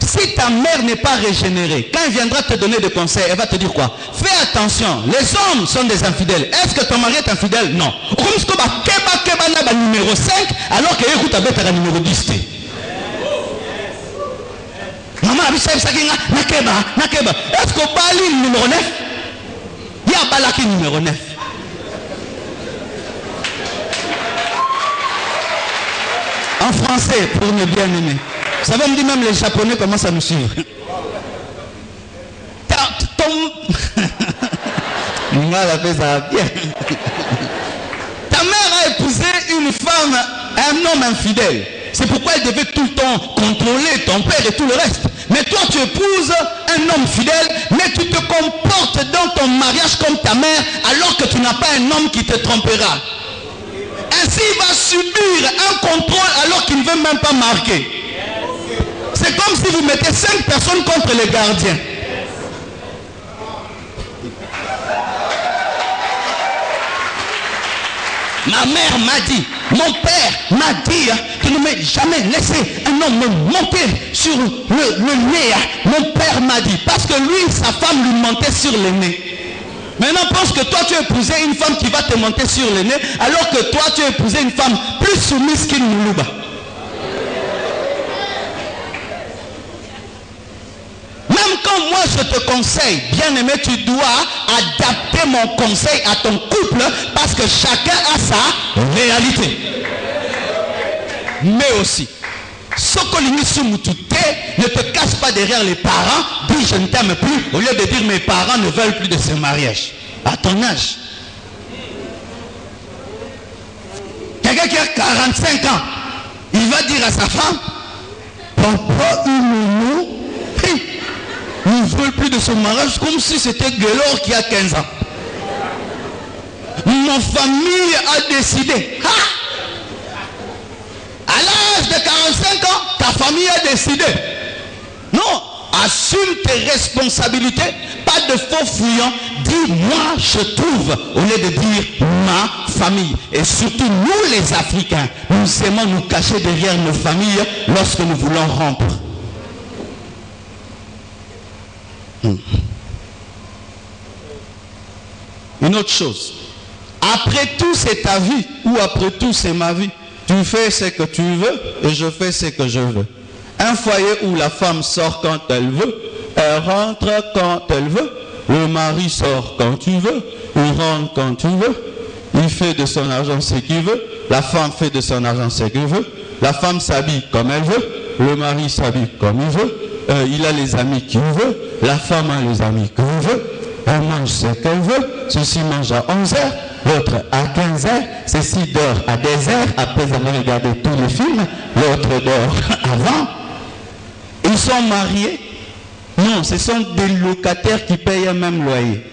B: Si ta mère n'est pas régénérée, quand elle viendra te donner des conseils, elle va te dire quoi? Fais attention, les hommes sont des infidèles. Est-ce que ton mari est infidèle? Non. Numéro 5, alors que écoute avec la numéro 10. Maman, est-ce que Bali numéro 9? Il y a Balaki numéro 9. En français, pour mes bien-aimés. Ça va me dire même les Japonais commencent à nous suivre. Ta mère a épousé une femme, un homme infidèle. C'est pourquoi elle devait tout le temps contrôler ton père et tout le reste. Mais toi, tu épouses un homme fidèle, mais tu te comportes dans ton mariage comme ta mère, alors que tu n'as pas un homme qui te trompera. Ainsi, il va subir un contrôle alors qu'il ne veut même pas marquer. C'est comme si vous mettez 5 personnes contre les gardiens. Ma mère m'a dit, mon père m'a dit, tu ne m'as jamais laissé un homme me monter sur le nez. Mon père m'a dit, parce que lui, sa femme lui montait sur le nez. Maintenant, pense que toi, tu as épousé une femme qui va te monter sur le nez, alors que toi, tu as épousé une femme plus soumise qu'une moulouba. Même quand moi, je te conseille, bien-aimé, tu dois adapter mon conseil à ton couple, parce que chacun a sa réalité. Mais aussi, ne te casse pas derrière les parents, dis je ne t'aime plus, au lieu de dire mes parents ne veulent plus de ce mariage. À ton âge. Quelqu'un qui a 45 ans, il va dire à sa femme, papa ou maman, ne veulent plus de ce mariage, comme si c'était Guélor qui a 15 ans. Mon famille a décidé. À l'âge de 45 ans, ta famille a décidé. Non, assume tes responsabilités, pas de faux fuyants. Dis moi je trouve, au lieu de dire ma famille. Et surtout nous les Africains, nous aimons nous cacher derrière nos familles lorsque nous voulons rompre. Une autre chose, après tout c'est ta vie ou après tout c'est ma vie. Tu fais ce que tu veux et je fais ce que je veux. Un foyer où la femme sort quand elle veut, elle rentre quand elle veut, le mari sort quand tu veux, il rentre quand tu veux, il fait de son argent ce qu'il veut, la femme fait de son argent ce qu'il veut, la femme s'habille comme elle veut, le mari s'habille comme il veut,
E: il a les amis qu'il veut, la femme a les amis qu'elle veut, elle mange ce qu'elle veut, ceci mange à 11h, l'autre à 15h, ceci dort à 10h, après avoir regardé tous les films, l'autre dort avant. Ils sont mariés? Non, ce sont des locataires qui payent un même loyer.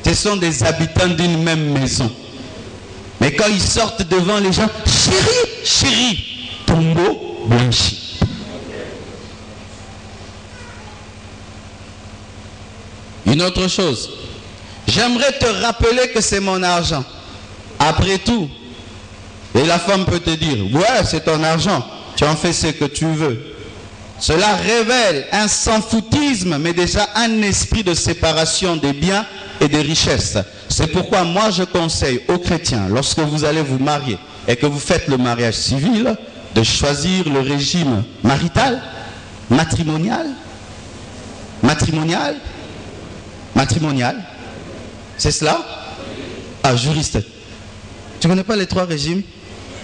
E: Ce sont des habitants d'une même maison. Mais quand ils sortent devant les gens, chérie, chérie, tombeau blanchi. Une autre chose, j'aimerais te rappeler que c'est mon argent. Après tout, et la femme peut te dire, ouais, c'est ton argent, tu en fais ce que tu veux. Cela révèle un sans-foutisme, mais déjà un esprit de séparation des biens et des richesses. C'est pourquoi moi je conseille aux chrétiens, lorsque vous allez vous marier et que vous faites le mariage civil, de choisir le régime marital, matrimonial, c'est cela? Ah, juriste. Tu ne connais pas les 3 régimes?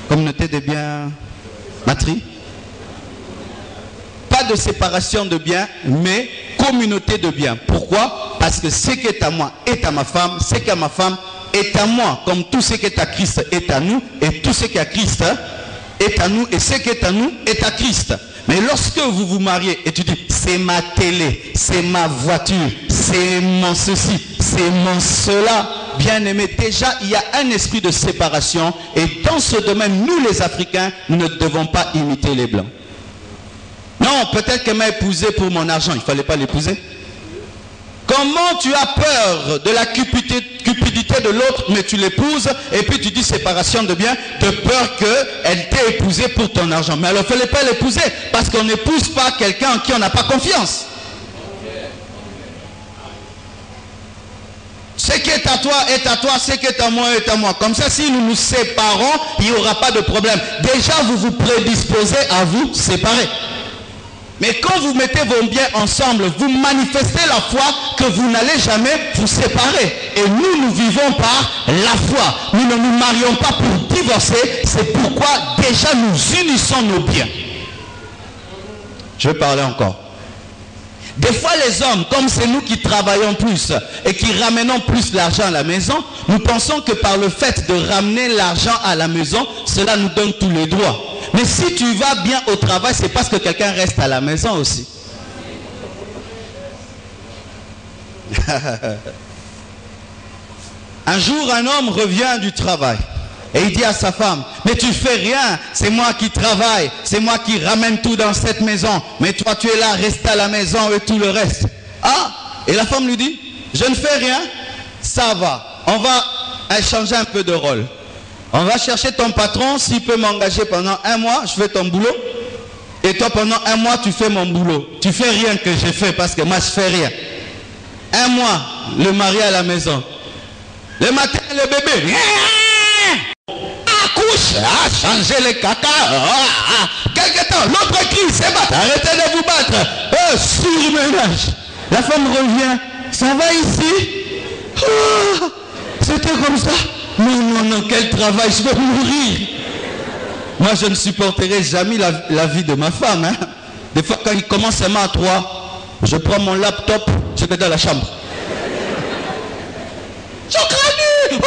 E: Communauté des biens, matri? Pas de séparation de biens, mais communauté de biens. Pourquoi? Parce que ce qui est à moi est à ma femme, ce qui est à ma femme est à moi, comme tout ce qui est à Christ est à nous, et tout ce qui est à Christ est à nous, et ce qui est à nous est à Christ. Mais lorsque vous vous mariez et tu dis, c'est ma télé, c'est ma voiture, c'est mon ceci, c'est mon cela, bien aimé, déjà il y a un esprit de séparation, et dans ce domaine, nous les Africains, nous ne devons pas imiter les Blancs. Non, peut-être qu'elle m'a épousé pour mon argent, il ne fallait pas l'épouser. Comment tu as peur de la cupidité de l'autre, mais tu l'épouses, et puis tu dis séparation de biens, de peur qu'elle t'ait épousé pour ton argent. Mais alors il ne fallait pas l'épouser, parce qu'on n'épouse pas quelqu'un en qui on n'a pas confiance. Ce qui est à toi est à toi, ce qui est à moi est à moi. Comme ça, si nous nous séparons, il n'y aura pas de problème. Déjà, vous vous prédisposez à vous séparer. Mais quand vous mettez vos biens ensemble, vous manifestez la foi que vous n'allez jamais vous séparer. Et nous, nous vivons par la foi. Nous ne nous marions pas pour divorcer. C'est pourquoi déjà nous unissons nos biens. Je vais parler encore. Des fois les hommes, comme c'est nous qui travaillons plus et qui ramenons plus l'argent à la maison, nous pensons que par le fait de ramener l'argent à la maison, cela nous donne tous les droits. Mais si tu vas bien au travail, c'est parce que quelqu'un reste à la maison aussi. Un jour, un homme revient du travail et il dit à sa femme, mais tu fais rien, c'est moi qui travaille, c'est moi qui ramène tout dans cette maison, mais toi tu es là, reste à la maison et tout le reste. Ah, et la femme lui dit, je ne fais rien, ça va, on va échanger un peu de rôle. On va chercher ton patron, s'il peut m'engager pendant 1 mois, je fais ton boulot. Et toi, pendant 1 mois, tu fais mon boulot. Tu fais rien que j'ai fait parce que moi, je fais rien. 1 mois, le mari à la maison. Le matin, le bébé. Accouche, changer les caca. Quelque temps, l'autre crie, c'est battre. Arrêtez de vous battre. Surménage. La femme revient. Ça va ici? C'était comme ça. Non, quel travail, je vais mourir. Moi, je ne supporterai jamais la vie de ma femme. Hein. Des fois, quand il commence seulement à 3, je prends mon laptop, je vais dans la chambre. Chokrani,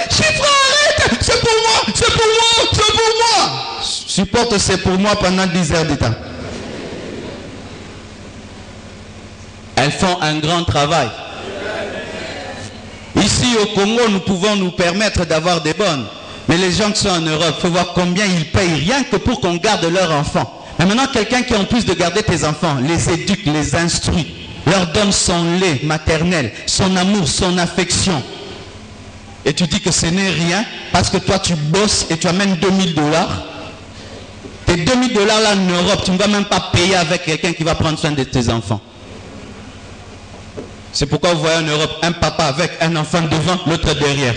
E: chiffre, arrête, c'est pour moi, c'est pour moi, c'est pour moi. Supporte, c'est pour moi pendant 10 heures de temps. Elles font un grand travail. Ici au Congo, nous pouvons nous permettre d'avoir des bonnes. Mais les gens qui sont en Europe, il faut voir combien ils payent rien que pour qu'on garde leurs enfants. Mais maintenant, quelqu'un qui en plus de garder tes enfants, les éduque, les instruit, leur donne son lait maternel, son amour, son affection. Et tu dis que ce n'est rien parce que toi tu bosses et tu amènes $2000. Tes $2000 là en Europe, tu ne vas même pas payer avec quelqu'un qui va prendre soin de tes enfants. C'est pourquoi vous voyez en Europe un papa avec un enfant devant, l'autre derrière.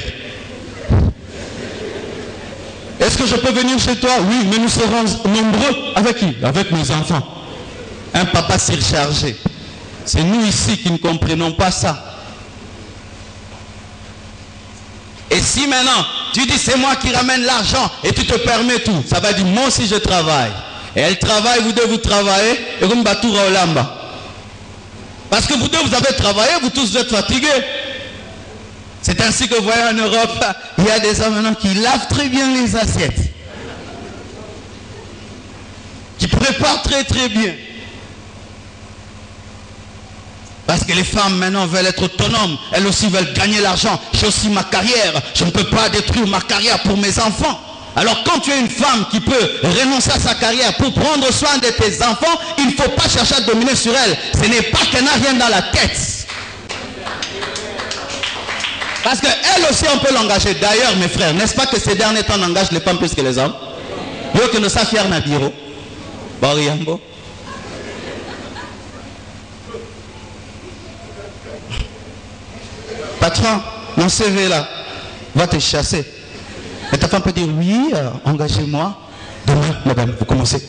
E: Est-ce que je peux venir chez toi? Oui, mais nous serons nombreux. Avec qui? Avec mes enfants. Un papa surchargé. C'est nous ici qui ne comprenons pas ça. Et si maintenant
B: tu dis c'est moi qui ramène l'argent et tu te permets tout. Ça va dire moi aussi je travaille. Et elle travaille, vous deux vous travaillez, et comme Batoura Olamba. Parce que vous deux vous avez travaillé, vous tous vous êtes fatigués. C'est ainsi que vous voyez en Europe, il y a des hommes maintenant qui lavent très bien les assiettes. Qui préparent très très bien. Parce que les femmes maintenant veulent être autonomes. Elles aussi veulent gagner l'argent. J'ai aussi ma carrière. Je ne peux pas détruire ma carrière pour mes enfants. Alors quand tu es une femme qui peut renoncer à sa carrière pour prendre soin de tes enfants, il ne faut pas chercher à dominer sur elle. Ce n'est pas qu'elle n'a rien dans la tête. Parce qu'elle aussi on peut l'engager. D'ailleurs mes frères, n'est-ce pas que ces derniers temps on engage les femmes plus que les hommes? Yo que nous sommes fiers dans le bureau. Bariambo. Patron, mon CV là va te chasser. Et ta femme peut dire oui, engagez-moi. Demain, madame, vous commencez.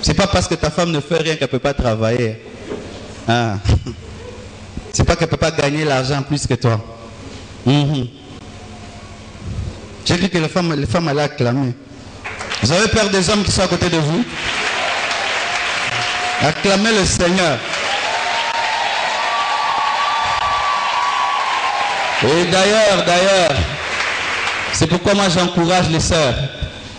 B: C'est pas parce que ta femme ne fait rien qu'elle ne peut pas travailler. Ah. C'est pas qu'elle ne peut pas gagner l'argent plus que toi. J'ai cru que les femmes allaient acclamer. Vous avez peur des hommes qui sont à côté de vous? Acclamez le Seigneur. Et d'ailleurs, c'est pourquoi moi j'encourage les sœurs.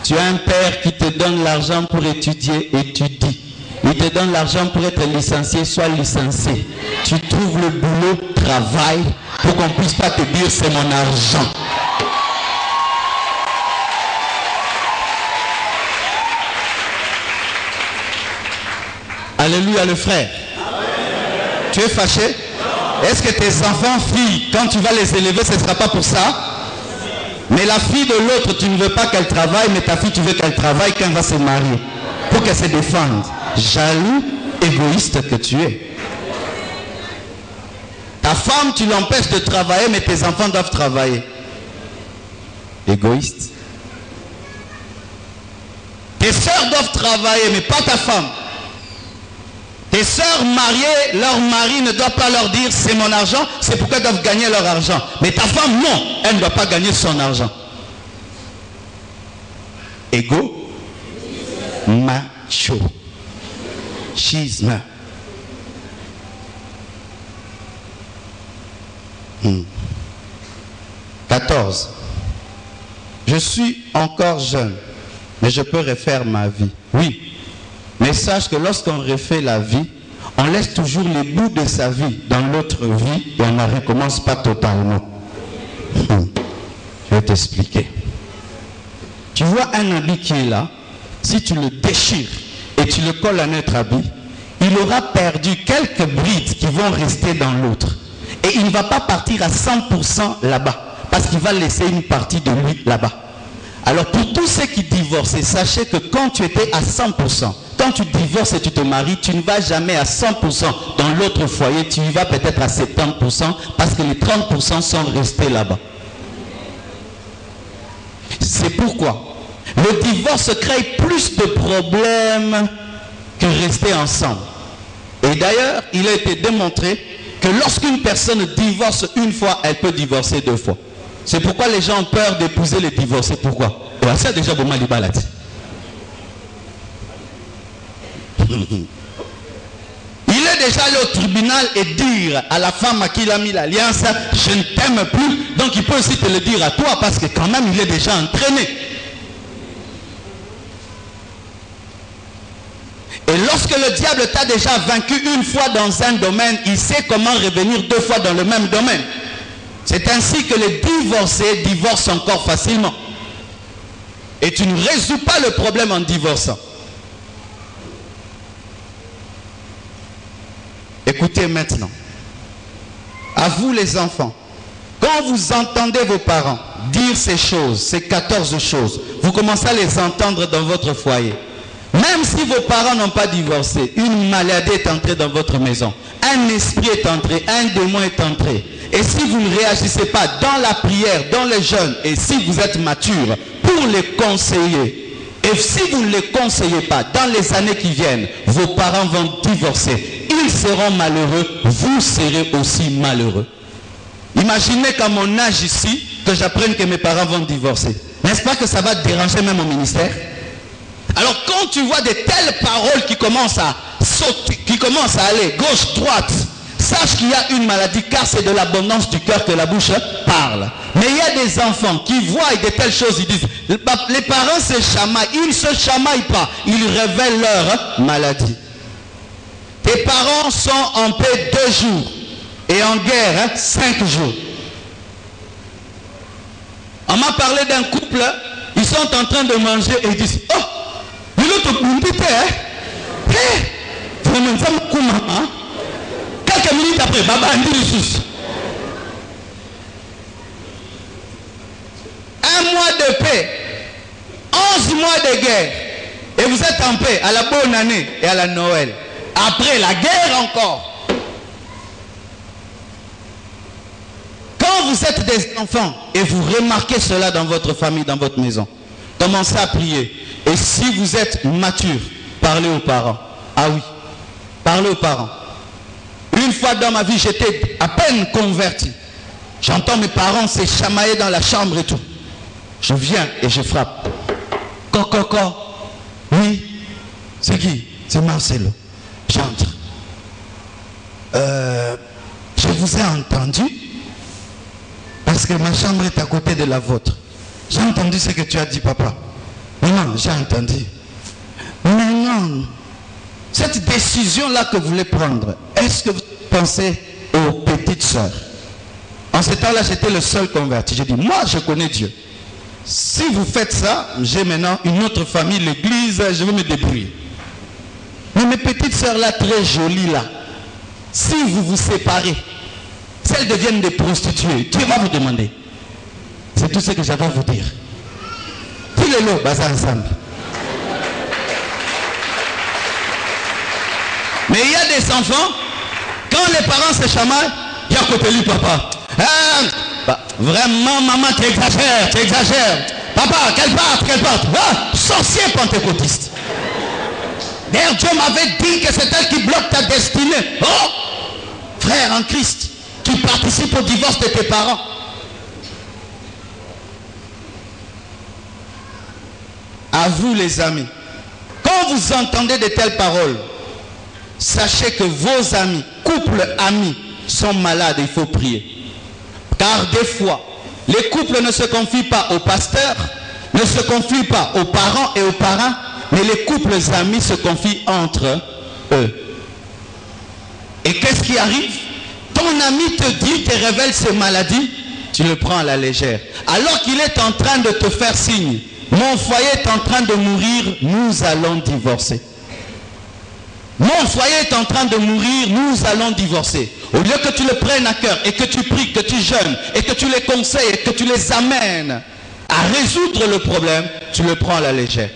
B: Tu as un père qui te donne l'argent pour étudier, étudie. Il te donne l'argent pour être licencié, sois licencié. Tu trouves le boulot, travail, pour qu'on ne puisse pas te dire c'est mon argent. Alléluia le frère. Amen. Tu es fâché? Est-ce que tes enfants, filles, quand tu vas les élever, ce ne sera pas pour ça? Mais la fille de l'autre, tu ne veux pas qu'elle travaille, mais ta fille, tu veux qu'elle travaille quand elle va se marier. Pour qu'elle se défende. Jaloux, égoïste que tu es. Ta femme, tu l'empêches de travailler, mais tes enfants doivent travailler. Égoïste. Tes sœurs doivent travailler, mais pas ta femme. Tes sœurs mariées, leur mari ne doit pas leur dire c'est mon argent, c'est pourquoi elles doivent gagner leur argent. Mais ta femme, non, elle ne doit pas gagner son argent. Égo, macho, schisme. 14. Je suis encore jeune, mais je peux refaire ma vie. Oui. Mais sache que lorsqu'on refait la vie, on laisse toujours les bouts de sa vie dans l'autre vie et on ne recommence pas totalement. Je vais t'expliquer. Tu vois un habit qui est là, si tu le déchires et tu le colles à un autre habit, il aura perdu quelques brides qui vont rester dans l'autre. Et il ne va pas partir à 100% là-bas, parce qu'il va laisser une partie de lui là-bas. Alors pour tous ceux qui divorcent, sachez que quand tu étais à 100%, quand tu divorces et tu te maries, tu ne vas jamais à 100% dans l'autre foyer, tu y vas peut-être à 70% parce que les 30% sont restés là-bas. C'est pourquoi le divorce crée plus de problèmes que rester ensemble. Et d'ailleurs, il a été démontré que lorsqu'une personne divorce une fois, elle peut divorcer deux fois. C'est pourquoi les gens ont peur d'épouser les divorcés. Pourquoi? C'est déjà bon mal balade. Il est déjà allé au tribunal et dire à la femme à qui il a mis l'alliance, je ne t'aime plus. Donc il peut aussi te le dire à toi parce que quand même il est déjà entraîné. Et lorsque le diable t'a déjà vaincu une fois dans un domaine, il sait comment revenir deux fois dans le même domaine. C'est ainsi que les divorcés divorcent encore facilement. Et tu ne résous pas le problème en divorçant. Écoutez maintenant. À vous les enfants, quand vous entendez vos parents dire ces choses, ces 14 choses, vous commencez à les entendre dans votre foyer. Même si vos parents n'ont pas divorcé, une maladie est entrée dans votre maison, un esprit est entré, un démon est entré. Et si vous ne réagissez pas dans la prière, dans les jeûnes, et si vous êtes mature pour les conseiller, et si vous ne les conseillez pas dans les années qui viennent, vos parents vont divorcer. Ils seront malheureux, vous serez aussi malheureux. Imaginez qu'à mon âge ici, que j'apprenne que mes parents vont divorcer. N'est-ce pas que ça va déranger même au ministère? Alors quand tu vois de telles paroles qui commencent à sauter, qui commencent à aller gauche, droite, sache qu'il y a une maladie, car c'est de l'abondance du cœur que la bouche parle. Mais il y a des enfants qui voient de telles choses, ils disent, les parents se chamaillent, ils ne se chamaillent pas, ils révèlent leur maladie. Tes parents sont en paix 2 jours et en guerre 5 jours. On m'a parlé d'un couple, ils sont en train de manger et ils disent, oh, quelques minutes après, Baba André. 1 mois de paix, 11 mois de guerre, et vous êtes en paix à la bonne année et à la Noël. Après la guerre encore. Quand vous êtes des enfants et vous remarquez cela dans votre famille, dans votre maison, commencez à prier. Et si vous êtes mature, parlez aux parents. Ah oui, parlez aux parents. Une fois dans ma vie, j'étais à peine converti. J'entends mes parents se chamailler dans la chambre et tout. Je viens et je frappe. Coco. Oui. C'est qui? C'est Marcelo. J'entre. Je vous ai entendu parce que ma chambre est à côté de la vôtre. J'ai entendu ce que tu as dit, papa. Non, j'ai entendu. Mais non. Cette décision-là que vous voulez prendre, est-ce que vous pensez aux petites sœurs? En ce temps-là, j'étais le seul converti. J'ai dit, moi, je connais Dieu. Si vous faites ça, j'ai maintenant une autre famille, l'église, je vais me débrouiller. Mais mes petites sœurs là, très jolies là, si vous vous séparez, si elles deviennent des prostituées, Dieu va vous demander. C'est tout ce que j'avais à vous dire. Tous les lots, basés ensemble. Mais il y a des enfants, quand les parents se chamaillent, il y a côté lui, papa. Vraiment, maman, tu exagères. Papa, qu'elle parte. Ah, sorcier pentecôtiste. D'ailleurs, Dieu m'avait dit que c'est elle qui bloque ta destinée. Oh, frère en Christ, qui participe au divorce de tes parents. À vous les amis, quand vous entendez de telles paroles, sachez que vos amis, couples amis, sont malades, il faut prier. Car des fois, les couples ne se confient pas aux pasteurs, ne se confient pas aux parents et aux parents, mais les couples amis se confient entre eux. Et qu'est-ce qui arrive? Ton ami te dit, te révèle ses maladies, tu le prends à la légère. Alors qu'il est en train de te faire signe, mon foyer est en train de mourir, nous allons divorcer. Mon foyer est en train de mourir, nous allons divorcer. Au lieu que tu le prennes à cœur et que tu pries, que tu jeûnes et que tu les conseilles et que tu les amènes à résoudre le problème, tu le prends à la légère.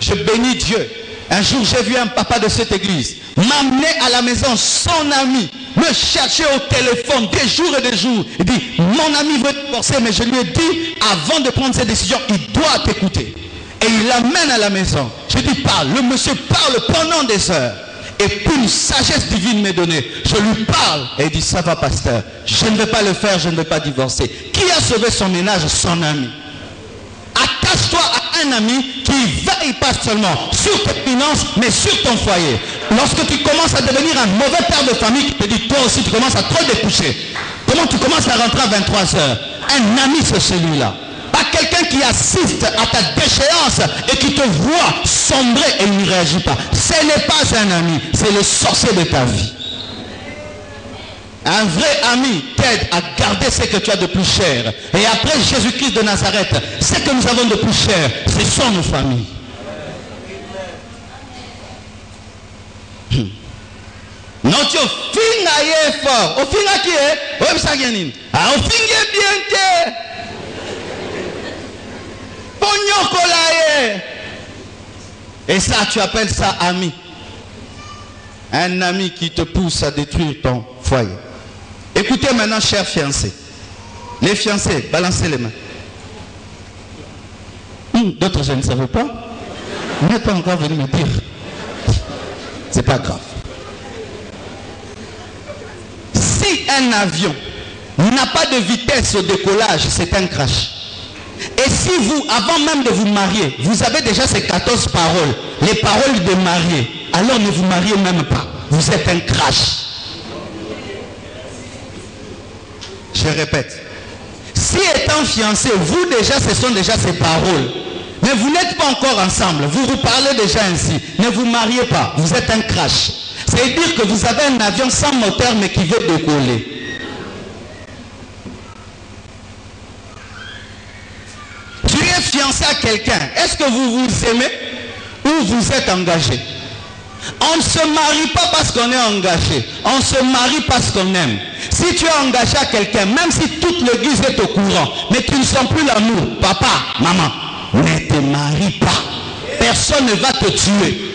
B: Je bénis Dieu. Un jour, j'ai vu un papa de cette église m'amener à la maison son ami, me chercher au téléphone des jours et des jours. Il dit, mon ami veut divorcer, mais je lui ai dit, avant de prendre cette décision, il doit t'écouter. Et il l'amène à la maison. Je dis, parle. Le monsieur parle pendant des heures. Et puis une sagesse divine m'est donnée. Je lui parle. Et il dit, ça va pasteur. Je ne vais pas le faire, je ne vais pas divorcer. Qui a sauvé son ménage? Son ami. Attache-toi à un ami qui veille pas seulement sur tes finances, mais sur ton foyer. Lorsque tu commences à devenir un mauvais père de famille, qui te dit, toi aussi tu commences à trop découcher. Comment tu commences à rentrer à 23 heures? Un ami, c'est celui-là. Pas quelqu'un qui assiste à ta déchéance et qui te voit sombrer et il ne réagit pas. Ce n'est pas un ami, c'est le sorcier de ta vie. Un vrai ami t'aide à garder ce que tu as de plus cher. Et après Jésus-Christ de Nazareth, ce que nous avons de plus cher, ce sont nos familles. Non, tu as fort. Au final, qui est? Au final, bien. Et ça, tu appelles ça ami. Un ami qui te pousse à détruire ton foyer. Écoutez maintenant, chers fiancés. Les fiancés, balancez les mains. D'autres, je ne savais pas. Vous n'êtes pas encore venu me dire. C'est pas grave. Si un avion n'a pas de vitesse au décollage, c'est un crash. Et si vous, avant même de vous marier, vous avez déjà ces 14 paroles, les paroles de marié, alors ne vous mariez même pas. Vous êtes un crash. Je répète. Si étant fiancé, vous déjà, ce sont déjà ces paroles. Mais vous n'êtes pas encore ensemble. Vous vous parlez déjà ainsi. Ne vous mariez pas. Vous êtes un crash. C'est-à-dire que vous avez un avion sans moteur mais qui veut décoller. Tu es fiancé à quelqu'un. Est-ce que vous vous aimez ou vous êtes engagé? On ne se marie pas parce qu'on est engagé. On se marie parce qu'on aime. Si tu es engagé à quelqu'un, même si toute l'église est au courant, mais tu ne sens plus l'amour, papa, maman, ne te marie pas. Personne ne va te tuer.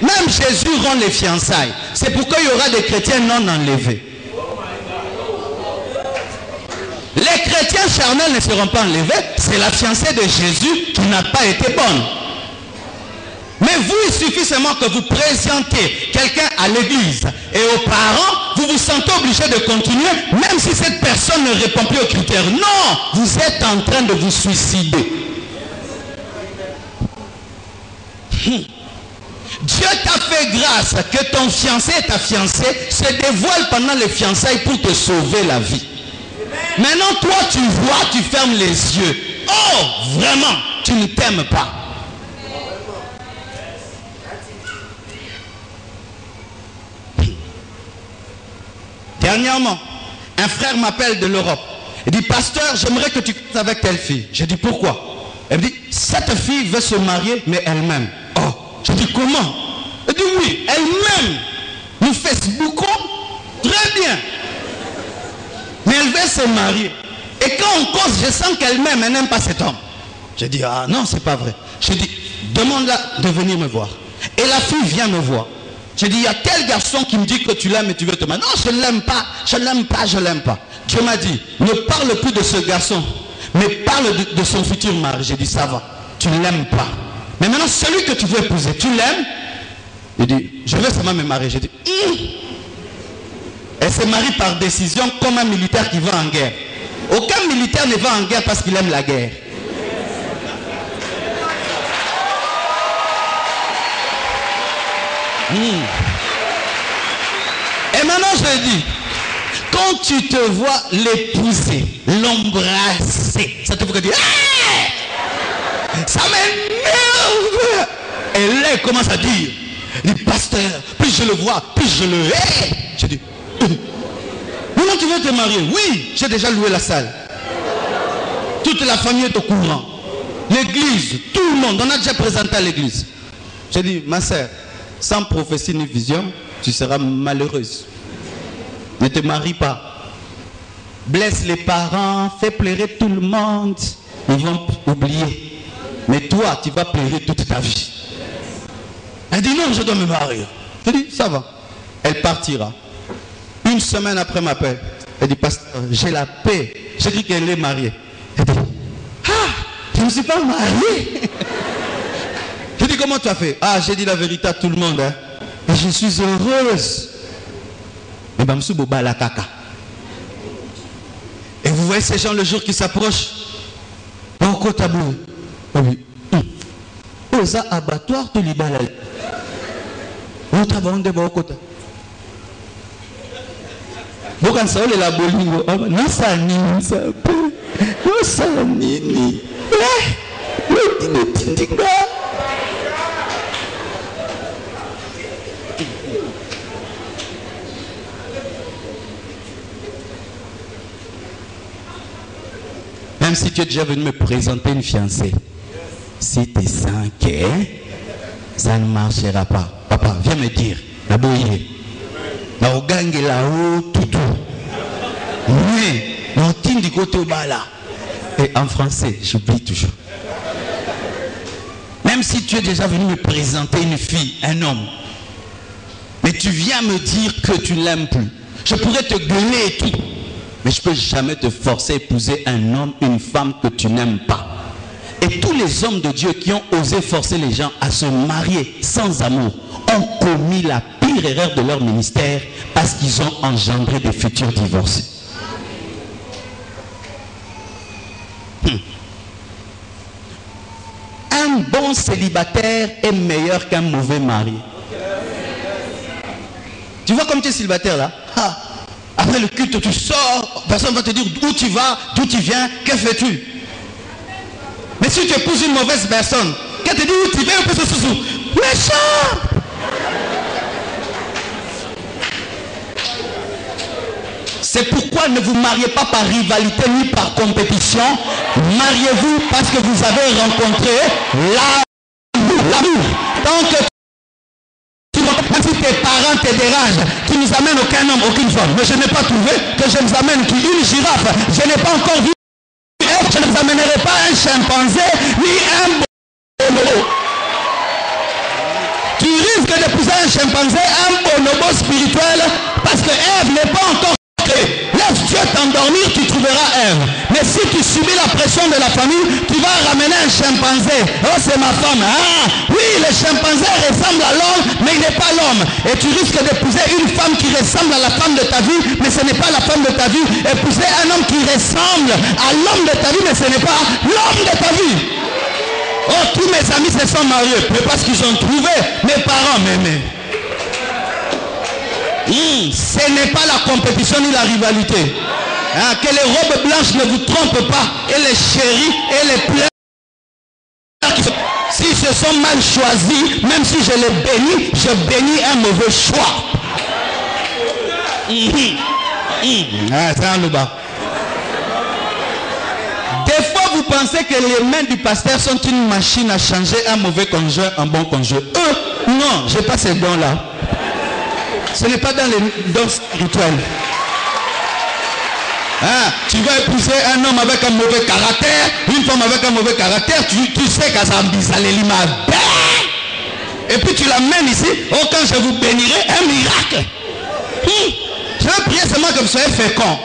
B: Même Jésus rend les fiançailles. C'est pourquoi il y aura des chrétiens non enlevés. Les chrétiens charnels ne seront pas enlevés. C'est la fiancée de Jésus qui n'a pas été bonne. Mais vous, il suffit seulement que vous présentez quelqu'un à l'église et aux parents, vous vous sentez obligé de continuer, même si cette personne ne répond plus aux critères. Non, vous êtes en train de vous suicider. Dieu t'a fait grâce que ton fiancé et ta fiancée se dévoilent pendant les fiançailles pour te sauver la vie. Maintenant, toi, tu vois, tu fermes les yeux. Oh, vraiment, tu ne t'aimes pas. Dernièrement, un frère m'appelle de l'Europe. Il dit, pasteur, j'aimerais que tu casses avec telle fille. Je dis, pourquoi? Elle me dit, cette fille veut se marier, mais elle m'aime. Oh, je dis, comment? Elle dit, oui, elle m'aime. Nous Facebookons, très bien. Mais elle veut se marier. Et quand on cause, je sens qu'elle m'aime, elle n'aime pas cet homme. Je dis, ah non, c'est pas vrai. Je dis, demande-la de venir me voir. Et la fille vient me voir. Je dis, il y a tel garçon qui me dit que tu l'aimes et tu veux te marier. Non, je ne l'aime pas, je ne l'aime pas, je ne l'aime pas. Dieu m'a dit, ne parle plus de ce garçon, mais parle de son futur mari. J'ai dit, ça va, tu ne l'aimes pas. Mais maintenant, celui que tu veux épouser, tu l'aimes? Il dit, je veux seulement me marier. J'ai dit, elle se marie par décision comme un militaire qui va en guerre. Aucun militaire ne va en guerre parce qu'il aime la guerre. Et maintenant je dis, quand tu te vois l'épouser, l'embrasser, ça te fait dire, hey, ça m'énerve. Et là elle commence à dire, le pasteur, plus je le vois, plus je le hais. Je dis, maintenant tu veux te marier? Oui, j'ai déjà loué la salle. Toute la famille est au courant. L'église, tout le monde, on a déjà présenté à l'église. J'ai dit, ma sœur, sans prophétie ni vision, tu seras malheureuse. Ne te marie pas. Blesse les parents, fais pleurer tout le monde. Ils vont oublier. Mais toi, tu vas pleurer toute ta vie. Elle dit non, je dois me marier. Je dis, ça va. Elle partira. Une semaine après m'appelle. Elle dit, pasteur, j'ai la paix. J'ai dit qu'elle est mariée. Elle dit, ah, je ne suis pas mariée. Je dis, comment tu as fait? Ah, j'ai dit la vérité à tout le monde. Hein. Et je suis heureuse. Et ben, monsieur Boba la caca. Et vous voyez ces gens le jour qui s'approchent. Pourquoi tabou? Oui. Osa abattoir de l'ibala. Où t'abondes de Bokota? Bokan sa ole la bolingo. Non sa nini sa pe. Non sa nini. Le tintinga. Même si tu es déjà venu me présenter une fiancée, si tu sens que ça ne marchera pas, papa, viens me dire, la bouillie, la ogangue là-haut, tout. Mais, on tient du côté au bas là. Et en français, j'oublie toujours. Même si tu es déjà venu me présenter une fille, un homme, mais tu viens me dire que tu ne l'aimes plus, je pourrais te gueuler et tout. Mais je ne peux jamais te forcer à épouser un homme, une femme que tu n'aimes pas. Et tous les hommes de Dieu qui ont osé forcer les gens à se marier sans amour ont commis la pire erreur de leur ministère parce qu'ils ont engendré des futurs divorcés.
E: un bon célibataire est meilleur qu'un mauvais mari. Tu vois comme tu es célibataire là, après le culte tu sors, personne ne va te dire où tu vas, d'où tu viens, que fais-tu. Mais si tu épouses une mauvaise personne, qu'elle te dit où tu viens, méchant. C'est pourquoi ne vous mariez pas par rivalité ni par compétition. Mariez-vous parce que vous avez rencontré l'amour. Tant que même si tes parents te dérangent, tu nous amènes aucun homme, aucune femme. Mais je n'ai pas trouvé que je vous amène une girafe. Je n'ai pas encore vu. Je ne vous amènerai pas un chimpanzé ni un bonobo. Tu risques d'épouser un chimpanzé, un bonobo spirituel, parce que Ève n'est pas encore créée. Laisse Dieu t'endormir, tu trouveras Ève. Mais si tu subis la pression de la famille, tu vas ramener un chimpanzé. Oh, c'est ma femme. Ah, oui, le chimpanzé ressemble à l'homme, mais il n'est pas l'homme. Et tu risques d'épouser une femme qui ressemble à la femme de ta vie, mais ce n'est pas la femme de ta vie. Épouser un homme qui ressemble à l'homme de ta vie, mais ce n'est pas l'homme de ta vie. Oh, tous mes amis se sont mariés, mais parce qu'ils ont trouvé mes parents m'aimaient. Ce n'est pas la compétition ni la rivalité. Que les robes blanches ne vous trompent pas. Et les chéris et les pleurs. S'ils se sont mal choisis, même si je les bénis, je bénis un mauvais choix. C'est un louba. Des fois, vous pensez que les mains du pasteur sont une machine à changer un mauvais conjoint en bon conjoint. Non, je n'ai pas ces dons-là. Ce n'est pas dans les dons spirituels. Tu vas épouser un homme avec un mauvais caractère, une femme avec un mauvais caractère, tu sais qu'à Zambizalelima. Et puis tu l'amènes ici, quand je vous bénirai, un miracle. Je vais prier seulement que vous soyez fécond.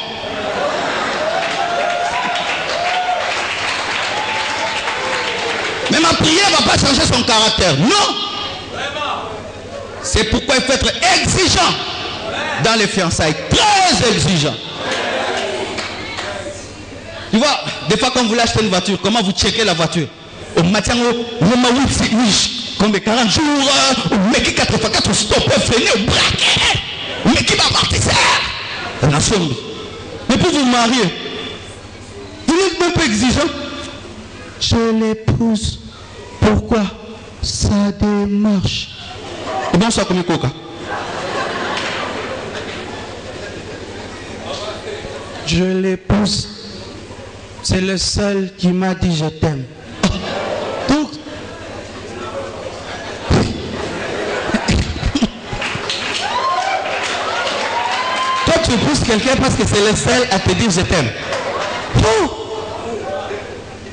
E: Mais ma prière ne va pas changer son caractère. Non. C'est pourquoi il faut être exigeant dans les fiançailles. Très exigeant. Tu vois, des fois quand vous voulez acheter une voiture, comment vous checkez la voiture? Au matin, comme 40 jours, mais qui 4 fois 4 stopper, freiner, braquer, mais qui va amortisseur. Mais pour vous marier, vous n'êtes même pas exigeant. Je l'épouse. Pourquoi? Ça démarche. Et bon, ça comme coca. Je l'épouse. C'est le seul qui m'a dit je t'aime. Donc, toi tu épouses quelqu'un parce que c'est le seul à te dire je t'aime. Oh.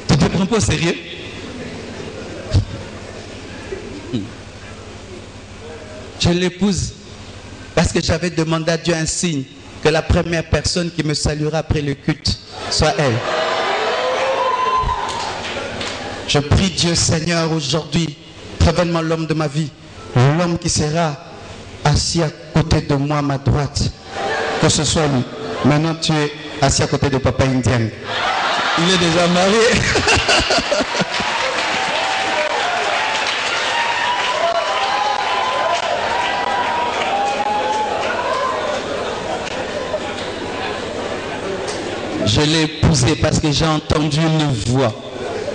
E: Tu te prends pas au sérieux? Je l'épouse parce que j'avais demandé à Dieu un signe, que la première personne qui me saluera après le culte soit elle. Je prie Dieu Seigneur aujourd'hui, révèle-moi l'homme de ma vie, l'homme qui sera assis à côté de moi à ma droite, que ce soit lui. Maintenant tu es assis à côté de Papa Indien. Il est déjà marié. Je l'ai épousé parce que j'ai entendu une voix.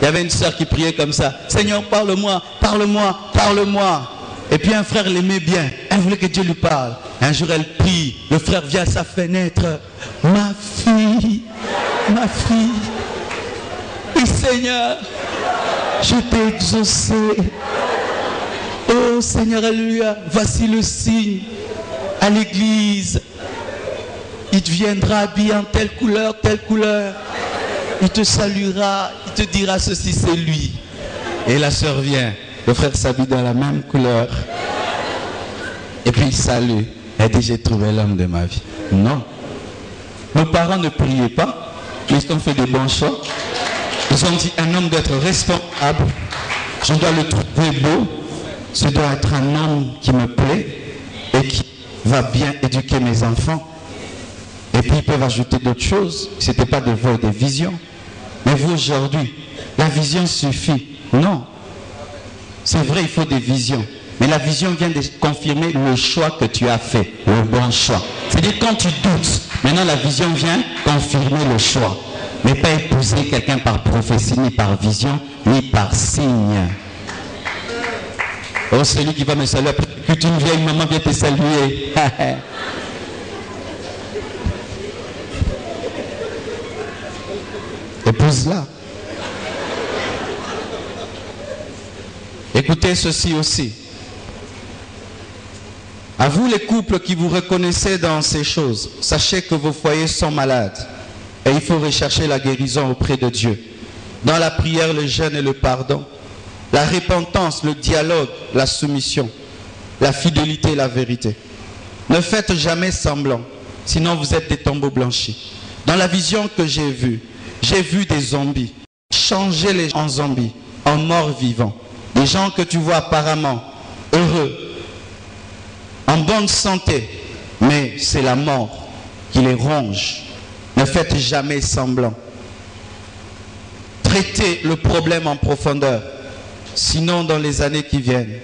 E: Il y avait une soeur qui priait comme ça. Seigneur, parle-moi, parle-moi, parle-moi. Et puis un frère l'aimait bien. Elle voulait que Dieu lui parle. Un jour elle prie. Le frère vient à sa fenêtre. Ma fille, ma fille. Oui Seigneur, je t'ai exaucé. Oh Seigneur, alléluia. Voici le signe à l'église. Il te viendra habillé en telle couleur, telle couleur. Il te saluera, il te dira ceci, c'est lui. Et la sœur vient, le frère s'habille dans la même couleur. Et puis il salue. Elle dit, j'ai trouvé l'homme de ma vie. Non. Nos parents ne priaient pas, mais ils ont fait de bons choix. Ils ont dit, un homme doit être responsable. Je dois le trouver beau. Ce doit être un homme qui me plaît et qui va bien éduquer mes enfants. Et puis ils peuvent ajouter d'autres choses. Ce n'était pas des voix et des visions. Mais vous aujourd'hui, la vision suffit. Non. C'est vrai, il faut des visions. Mais la vision vient de confirmer le choix que tu as fait, le bon choix. C'est-à-dire quand tu doutes, maintenant la vision vient confirmer le choix. Mais pas épouser quelqu'un par prophétie, ni par vision, ni par signe. Oh, celui qui va me saluer, que une vieille maman vient te saluer. Épouse-la. Écoutez ceci aussi. À vous les couples qui vous reconnaissez dans ces choses, sachez que vos foyers sont malades et il faut rechercher la guérison auprès de Dieu. Dans la prière, le jeûne et le pardon, la repentance, le dialogue, la soumission, la fidélité et la vérité. Ne faites jamais semblant, sinon vous êtes des tombeaux blanchis. Dans la vision que j'ai vue des zombies. Changer les gens en zombies, en morts vivants. Des gens que tu vois apparemment heureux, en bonne santé, mais c'est la mort qui les ronge. Ne faites jamais semblant. Traitez le problème en profondeur. Sinon, dans les années qui viennent,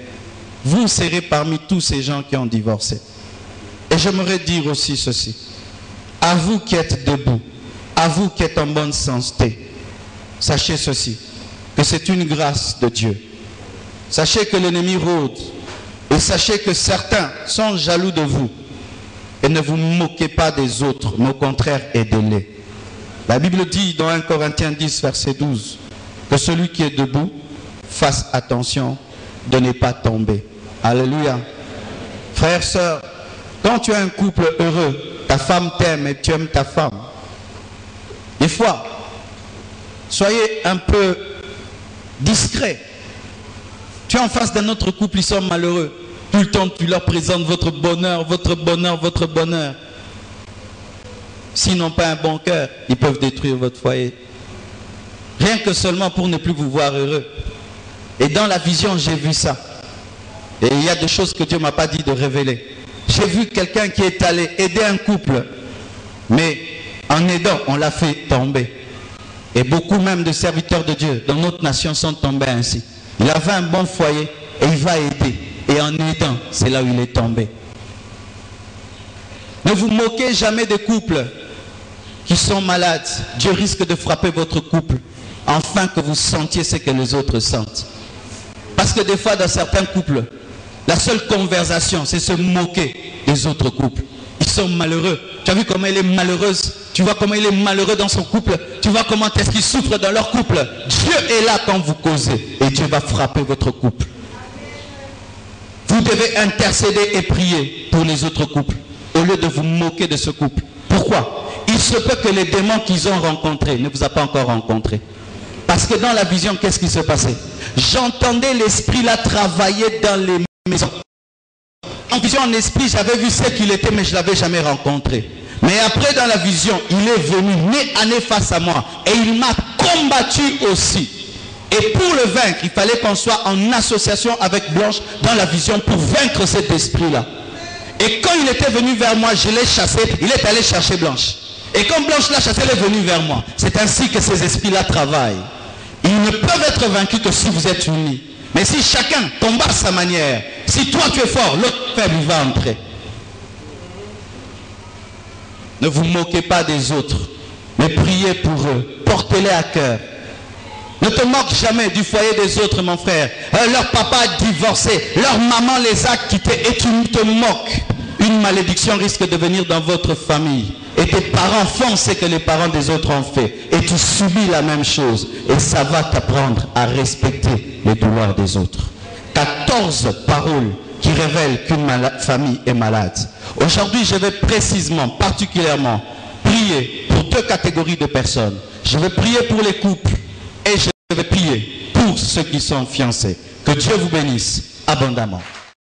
E: vous serez parmi tous ces gens qui ont divorcé. Et j'aimerais dire aussi ceci. À vous qui êtes debout, à vous qui êtes en bonne santé, sachez ceci, que c'est une grâce de Dieu. Sachez que l'ennemi rôde. Et sachez que certains sont jaloux de vous. Et ne vous moquez pas des autres, mais au contraire, aidez-les. La Bible dit dans 1 Corinthiens 10, verset 12, que celui qui est debout fasse attention de ne pas tomber. Alléluia. Frères, sœurs, quand tu as un couple heureux, ta femme t'aime et tu aimes ta femme. Des fois, soyez un peu discret. Tu es en face d'un autre couple, ils sont malheureux. Tout le temps, tu leur présentes votre bonheur, votre bonheur, votre bonheur. S'ils n'ont pas un bon cœur, ils peuvent détruire votre foyer. Rien que seulement pour ne plus vous voir heureux. Et dans la vision, j'ai vu ça. Et il y a des choses que Dieu ne m'a pas dit de révéler. J'ai vu quelqu'un qui est allé aider un couple, mais en aidant, on l'a fait tomber. Et beaucoup même de serviteurs de Dieu dans notre nation sont tombés ainsi. Il avait un bon foyer et il va aider. Et en aidant, c'est là où il est tombé. Ne vous moquez jamais des couples qui sont malades. Dieu risque de frapper votre couple afin que vous sentiez ce que les autres sentent. Parce que des fois, dans certains couples, la seule conversation, c'est se moquer des autres couples. Ils sont malheureux. Tu as vu comment elle est malheureuse? Tu vois comment il est malheureux dans son couple? Tu vois comment est-ce qu'ils souffrent dans leur couple? Dieu est là quand vous causez et Dieu va frapper votre couple. Vous devez intercéder et prier pour les autres couples au lieu de vous moquer de ce couple. Pourquoi? Il se peut que les démons qu'ils ont rencontrés ne vous a pas encore rencontré. Parce que dans la vision, qu'est-ce qui se passait? J'entendais l'esprit là travailler dans les maisons. En vision, en esprit, j'avais vu ce qu'il était, mais je ne l'avais jamais rencontré. Mais après, dans la vision, il est venu nez à nez face à moi. Et il m'a combattu aussi. Et pour le vaincre, il fallait qu'on soit en association avec Blanche dans la vision pour vaincre cet esprit-là. Et quand il était venu vers moi, je l'ai chassé, il est allé chercher Blanche. Et quand Blanche l'a chassé, elle est venue vers moi. C'est ainsi que ces esprits-là travaillent. Ils ne peuvent être vaincus que si vous êtes unis. Mais si chacun combat à sa manière, si toi tu es fort, l'autre faible, il va entrer. Ne vous moquez pas des autres, mais priez pour eux. Portez-les à cœur. Ne te moque jamais du foyer des autres, mon frère. Leur papa a divorcé, leur maman les a quittés et tu te moques. Une malédiction risque de venir dans votre famille. Et tes parents font ce que les parents des autres ont fait. Et tu subis la même chose. Et ça va t'apprendre à respecter les douleurs des autres. 14 paroles qui révèlent qu'une famille est malade. Aujourd'hui, je vais précisément, particulièrement, prier pour deux catégories de personnes. Je vais prier pour les couples et je vais prier pour ceux qui sont fiancés. Que Dieu vous bénisse abondamment.